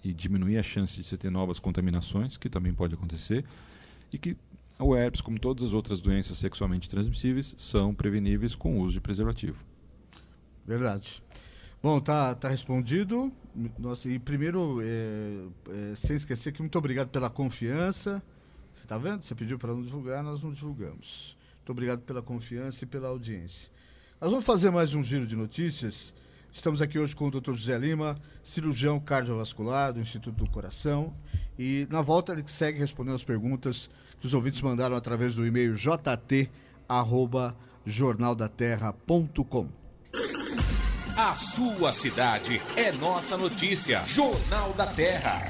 e diminuir a chance de você ter novas contaminações, que também pode acontecer, e que o herpes, como todas as outras doenças sexualmente transmissíveis, são preveníveis com o uso de preservativo. Verdade. Bom, tá respondido. Nossa, e primeiro, sem esquecer que muito obrigado pela confiança. Você está vendo? Você pediu para não divulgar, nós não divulgamos. Muito obrigado pela confiança e pela audiência. Nós vamos fazer mais um giro de notícias. Estamos aqui hoje com o Dr. José Lima, cirurgião cardiovascular do Instituto do Coração. E na volta ele segue respondendo as perguntas que os ouvintes mandaram através do e-mail jt@jornaldaterra.com. A sua cidade é nossa notícia. Jornal da Terra.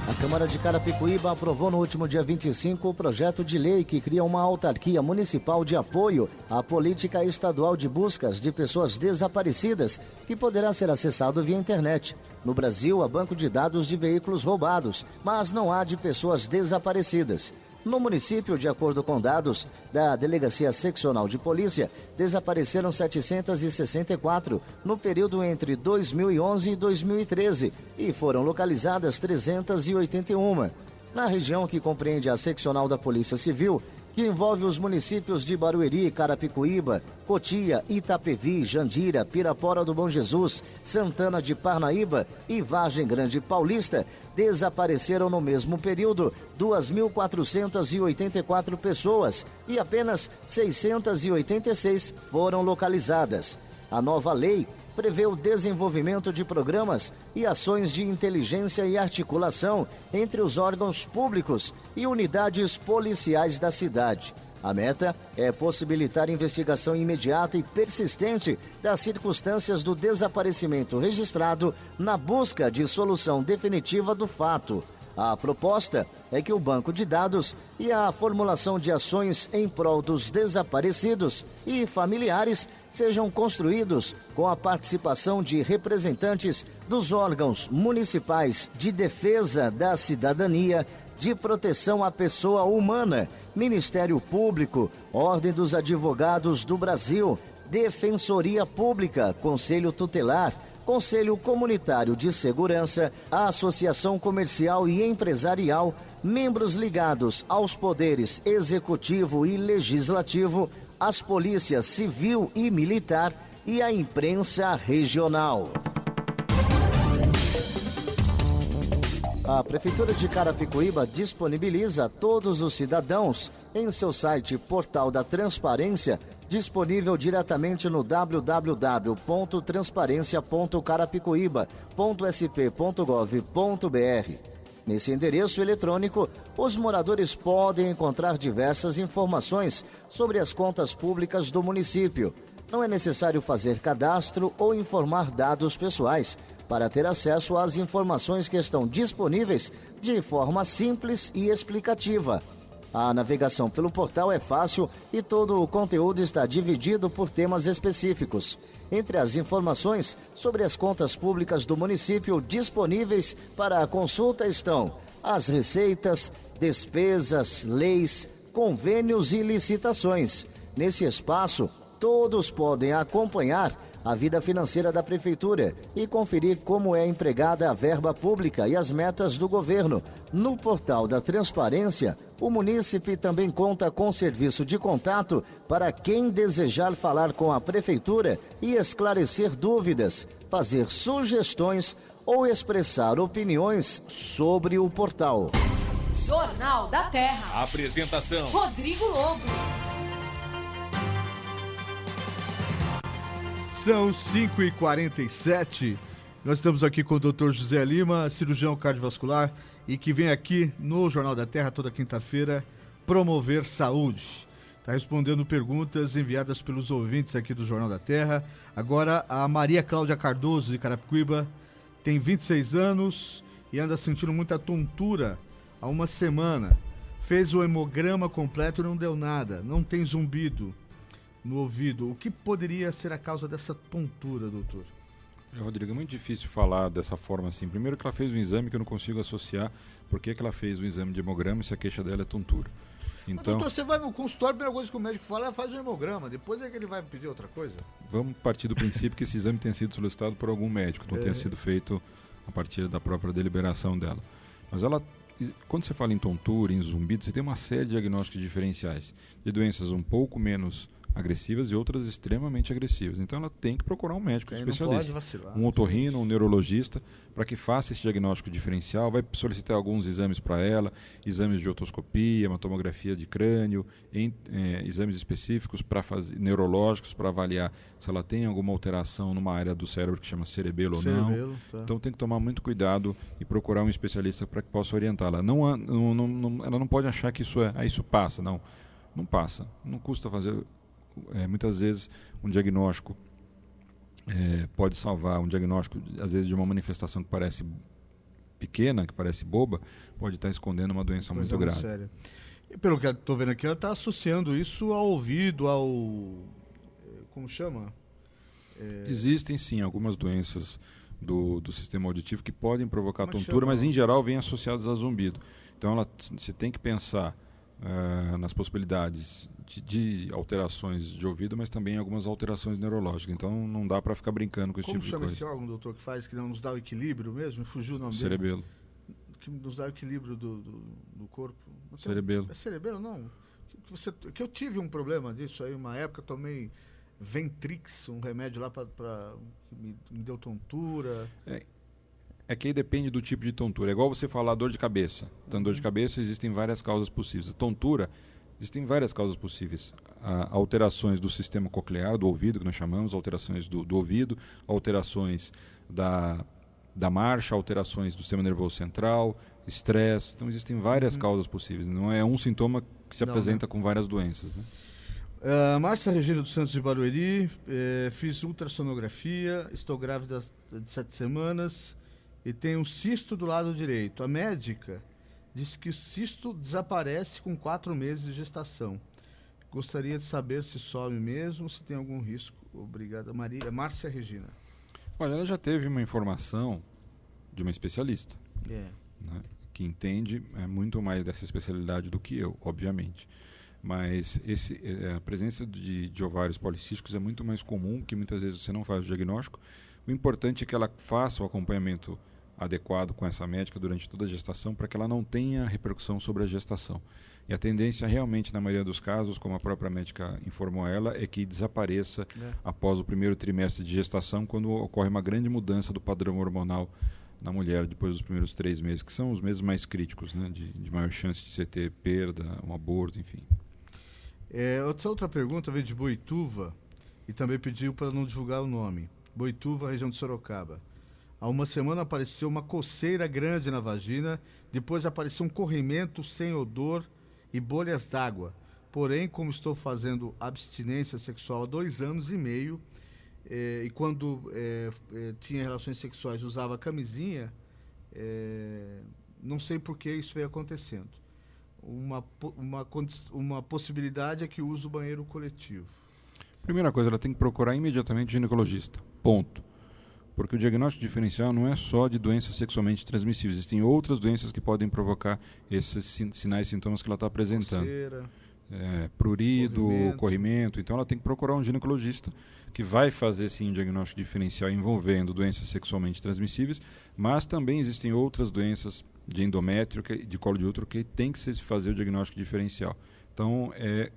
A Câmara de Carapicuíba aprovou no último dia 25 o projeto de lei que cria uma autarquia municipal de apoio à política estadual de buscas de pessoas desaparecidas, que poderá ser acessado via internet. No Brasil, há banco de dados de veículos roubados, mas não há de pessoas desaparecidas. No município, de acordo com dados da Delegacia Seccional de Polícia, desapareceram 764 no período entre 2011 e 2013 e foram localizadas 381. Na região que compreende a Seccional da Polícia Civil, que envolve os municípios de Barueri, Carapicuíba, Cotia, Itapevi, Jandira, Pirapora do Bom Jesus, Santana de Parnaíba e Vargem Grande Paulista, desapareceram no mesmo período 2.484 pessoas e apenas 686 foram localizadas. A nova lei prevê o desenvolvimento de programas e ações de inteligência e articulação entre os órgãos públicos e unidades policiais da cidade. A meta é possibilitar investigação imediata e persistente das circunstâncias do desaparecimento registrado na busca de solução definitiva do fato. A proposta é que o banco de dados e a formulação de ações em prol dos desaparecidos e familiares sejam construídos com a participação de representantes dos órgãos municipais de defesa da cidadania, de proteção à pessoa humana, Ministério Público, Ordem dos Advogados do Brasil, Defensoria Pública, Conselho Tutelar, Conselho Comunitário de Segurança, a Associação Comercial e Empresarial, membros ligados aos poderes executivo e legislativo, as polícias civil e militar e a imprensa regional. A Prefeitura de Carapicuíba disponibiliza a todos os cidadãos em seu site Portal da Transparência, disponível diretamente no www.transparencia.carapicuíba.sp.gov.br. Nesse endereço eletrônico, os moradores podem encontrar diversas informações sobre as contas públicas do município. Não é necessário fazer cadastro ou informar dados pessoais para ter acesso às informações que estão disponíveis de forma simples e explicativa. A navegação pelo portal é fácil e todo o conteúdo está dividido por temas específicos. Entre as informações sobre as contas públicas do município disponíveis para a consulta estão as receitas, despesas, leis, convênios e licitações. Nesse espaço, todos podem acompanhar a vida financeira da Prefeitura e conferir como é empregada a verba pública e as metas do governo. No Portal da Transparência, o munícipe também conta com serviço de contato para quem desejar falar com a Prefeitura e esclarecer dúvidas, fazer sugestões ou expressar opiniões sobre o portal. Jornal da Terra. Apresentação: Rodrigo Lobo. São 5h47. Nós estamos aqui com o Dr. José Lima, cirurgião cardiovascular, e que vem aqui no Jornal da Terra toda quinta-feira promover saúde. Está respondendo perguntas enviadas pelos ouvintes aqui do Jornal da Terra. Agora, a Maria Cláudia Cardoso, de Carapicuíba, tem 26 anos e anda sentindo muita tontura há uma semana. Fez o hemograma completo e não deu nada. Não tem zumbido no ouvido. O que poderia ser a causa dessa tontura, doutor? Rodrigo, é muito difícil falar dessa forma assim. Primeiro que ela fez um exame que eu não consigo associar por que ela fez o exame de hemograma e se a queixa dela é tontura. Então, mas, doutor, você vai no consultório, a primeira coisa que o médico fala é faz um hemograma, depois é que ele vai pedir outra coisa? Vamos partir do princípio que esse exame tenha sido solicitado por algum médico, não tenha sido feito a partir da própria deliberação dela. Mas ela, quando você fala em tontura, em zumbido, você tem uma série de diagnósticos diferenciais, de doenças um pouco menos agressivas e outras extremamente agressivas. Então ela tem que procurar um médico especialista, um otorrino, um neurologista, para que faça esse diagnóstico diferencial, vai solicitar alguns exames para ela, exames de otoscopia, uma tomografia de crânio, exames específicos neurológicos para avaliar se ela tem alguma alteração numa área do cérebro que chama cerebelo ou não. Tá. Então tem que tomar muito cuidado e procurar um especialista para que possa orientá-la. Ela não pode achar que isso passa, não passa. Não custa fazer. Muitas vezes um diagnóstico pode salvar, um diagnóstico às vezes de uma manifestação que parece pequena, que parece boba, pode estar escondendo uma doença muito grave. Séria. E pelo que eu estou vendo aqui, ela está associando isso ao ouvido, como chama? Existem sim algumas doenças do sistema auditivo que podem provocar tontura, mas em geral vêm associadas a zumbido. Então você tem que pensar nas possibilidades de alterações de ouvido, mas também algumas alterações neurológicas. Então não dá para ficar brincando com esse tipo de coisa. Como chama esse órgão, doutor, que faz, que não nos dá o equilíbrio mesmo? Fugiu o nome dele? Cerebelo. Que nos dá o equilíbrio do corpo. Cerebelo. É cerebelo, não. Que eu tive um problema disso aí, uma época, tomei Ventrix, um remédio lá que me deu tontura. É que aí depende do tipo de tontura. É igual você falar dor de cabeça. Então, dor de cabeça existem várias causas possíveis. A tontura, existem várias causas possíveis. Alterações do sistema coclear, do ouvido, que nós chamamos, alterações do ouvido, alterações da marcha, alterações do sistema nervoso central, estresse. Então, existem várias causas possíveis. Não é um sintoma que se apresenta com várias doenças, né? Márcia Regina dos Santos de Barueri, fiz ultrassonografia, estou grávida de 7 semanas e tenho um cisto do lado direito. A médica disse que o cisto desaparece com 4 meses de gestação. Gostaria de saber se some mesmo, se tem algum risco. Obrigada, Márcia Regina. Olha, ela já teve uma informação de uma especialista, né, que entende muito mais dessa especialidade do que eu, obviamente. Mas a presença de ovários policísticos é muito mais comum, que muitas vezes você não faz o diagnóstico. O importante é que ela faça o acompanhamento adequado com essa médica durante toda a gestação, para que ela não tenha repercussão sobre a gestação. E a tendência realmente, na maioria dos casos, como a própria médica informou ela, é que desapareça após o primeiro trimestre de gestação, quando ocorre uma grande mudança do padrão hormonal na mulher, depois dos primeiros 3 meses, que são os meses mais críticos, né, de maior chance de você ter perda, um aborto, enfim. Outra pergunta veio de Boituva e também pediu para não divulgar o nome. Boituva, região de Sorocaba. Há uma semana apareceu uma coceira grande na vagina, depois apareceu um corrimento sem odor e bolhas d'água. Porém, como estou fazendo abstinência sexual há 2 anos e meio, e quando tinha relações sexuais usava camisinha, não sei por que isso veio acontecendo. Uma possibilidade é que use o banheiro coletivo. Primeira coisa, ela tem que procurar imediatamente o ginecologista. Ponto. Porque o diagnóstico diferencial não é só de doenças sexualmente transmissíveis. Existem outras doenças que podem provocar esses sinais e sintomas que ela está apresentando. Coceira, prurido, corrimento. Então ela tem que procurar um ginecologista que vai fazer sim um diagnóstico diferencial envolvendo doenças sexualmente transmissíveis, mas também existem outras doenças de endométrio, de colo de útero, que tem que se fazer o diagnóstico diferencial. Então é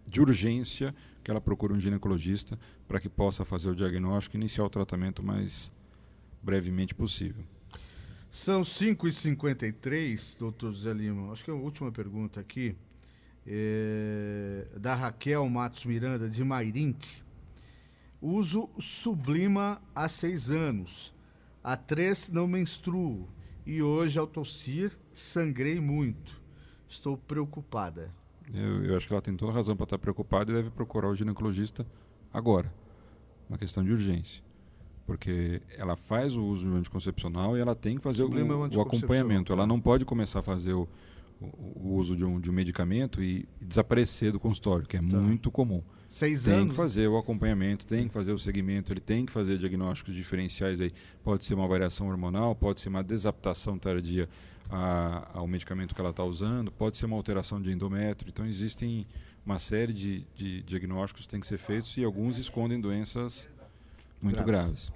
de urgência que ela procure um ginecologista para que possa fazer o diagnóstico e iniciar o tratamento o mais brevemente possível. São 5h53, doutor José Lima. Acho que é a última pergunta aqui. Da Raquel Matos Miranda, de Mairink. Uso Sublima há 6 anos. Há 3 não menstruo. E hoje, ao tossir, sangrei muito. Estou preocupada. Eu acho que ela tem toda razão para estar preocupada e deve procurar o ginecologista agora. Uma questão de urgência. Porque ela faz o uso do anticoncepcional e ela tem que fazer o acompanhamento. Ela não pode começar a fazer o uso de um medicamento e desaparecer do consultório, que é muito comum. 6 tem anos. Tem que fazer o acompanhamento, tem que fazer o segmento, ele tem que fazer diagnósticos diferenciais aí. Pode ser uma variação hormonal, pode ser uma desadaptação tardia ao medicamento que ela está usando, pode ser uma alteração de endométrio. Então existem uma série de diagnósticos que têm que ser feitos e alguns escondem doenças muito graves.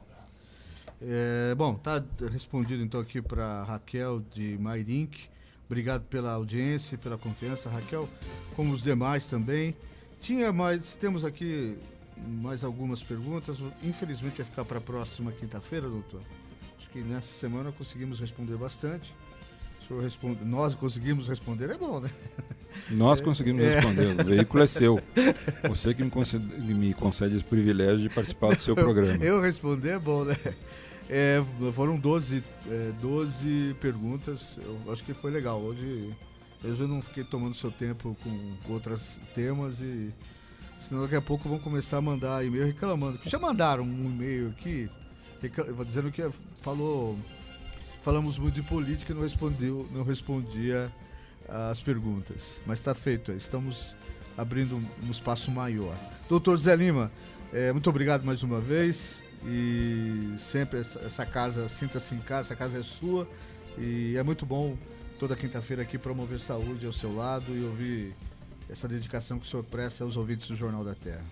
Bom, tá respondido então aqui para Raquel de Mairink. Obrigado pela audiência e pela confiança, Raquel, como os demais também. Temos aqui mais algumas perguntas. Infelizmente vai ficar para a próxima quinta-feira, doutor. Acho que nessa semana conseguimos responder bastante. Nós conseguimos responder, é bom, né? Nós conseguimos responder, o veículo é seu. Você que me concede esse privilégio de participar do seu programa. Eu responder é bom, né? Foram 12 perguntas, eu acho que foi legal. Hoje eu não fiquei tomando seu tempo com outros temas, senão daqui a pouco vão começar a mandar e-mail reclamando. Que já mandaram um e-mail aqui dizendo que falamos muito de política e não respondia as perguntas. Mas está feito, estamos abrindo um espaço maior. Doutor Zé Lima, muito obrigado mais uma vez. E sempre essa casa, sinta-se em casa, essa casa é sua. E é muito bom toda quinta-feira aqui promover saúde ao seu lado e ouvir essa dedicação que o senhor presta aos ouvintes do Jornal da Terra.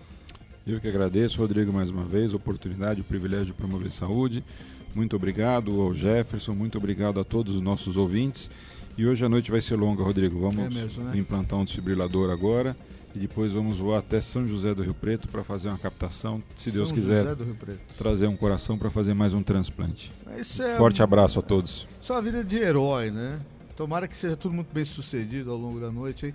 Eu que agradeço, Rodrigo, mais uma vez, a oportunidade, o privilégio de promover saúde. Muito obrigado ao Jefferson, muito obrigado a todos os nossos ouvintes. E hoje a noite vai ser longa, Rodrigo. Vamos implantar um desfibrilador agora e depois vamos voar até São José do Rio Preto para fazer uma captação, se Deus quiser, trazer um coração para fazer mais um transplante. Forte abraço a todos. Isso é uma vida de herói, né? Tomara que seja tudo muito bem sucedido ao longo da noite. Hein?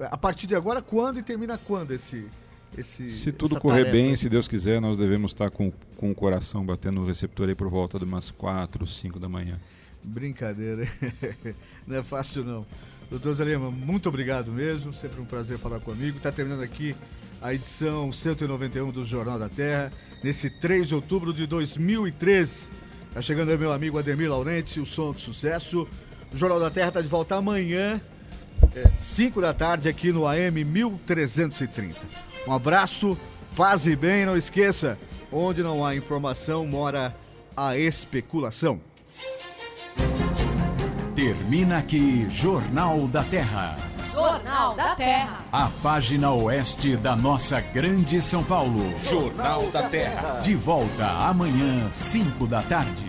A partir de agora, quando e termina quando se tudo correr bem, se Deus quiser, nós devemos estar com o coração batendo no receptor aí por volta de umas 4, 5 da manhã. Brincadeira, não é fácil não. Doutor Zé Lima, muito obrigado mesmo, sempre um prazer falar comigo. Está terminando aqui a edição 191 do Jornal da Terra, nesse 3 de outubro de 2013. Está chegando aí meu amigo Ademir Laurenti, o som do sucesso. O Jornal da Terra está de volta amanhã, 5 da tarde, aqui no AM 1330. Um abraço, paz e bem, não esqueça, onde não há informação, mora a especulação. Termina aqui Jornal da Terra. Jornal da Terra. A página oeste da nossa grande São Paulo. Jornal da Terra. De volta amanhã, 5 da tarde.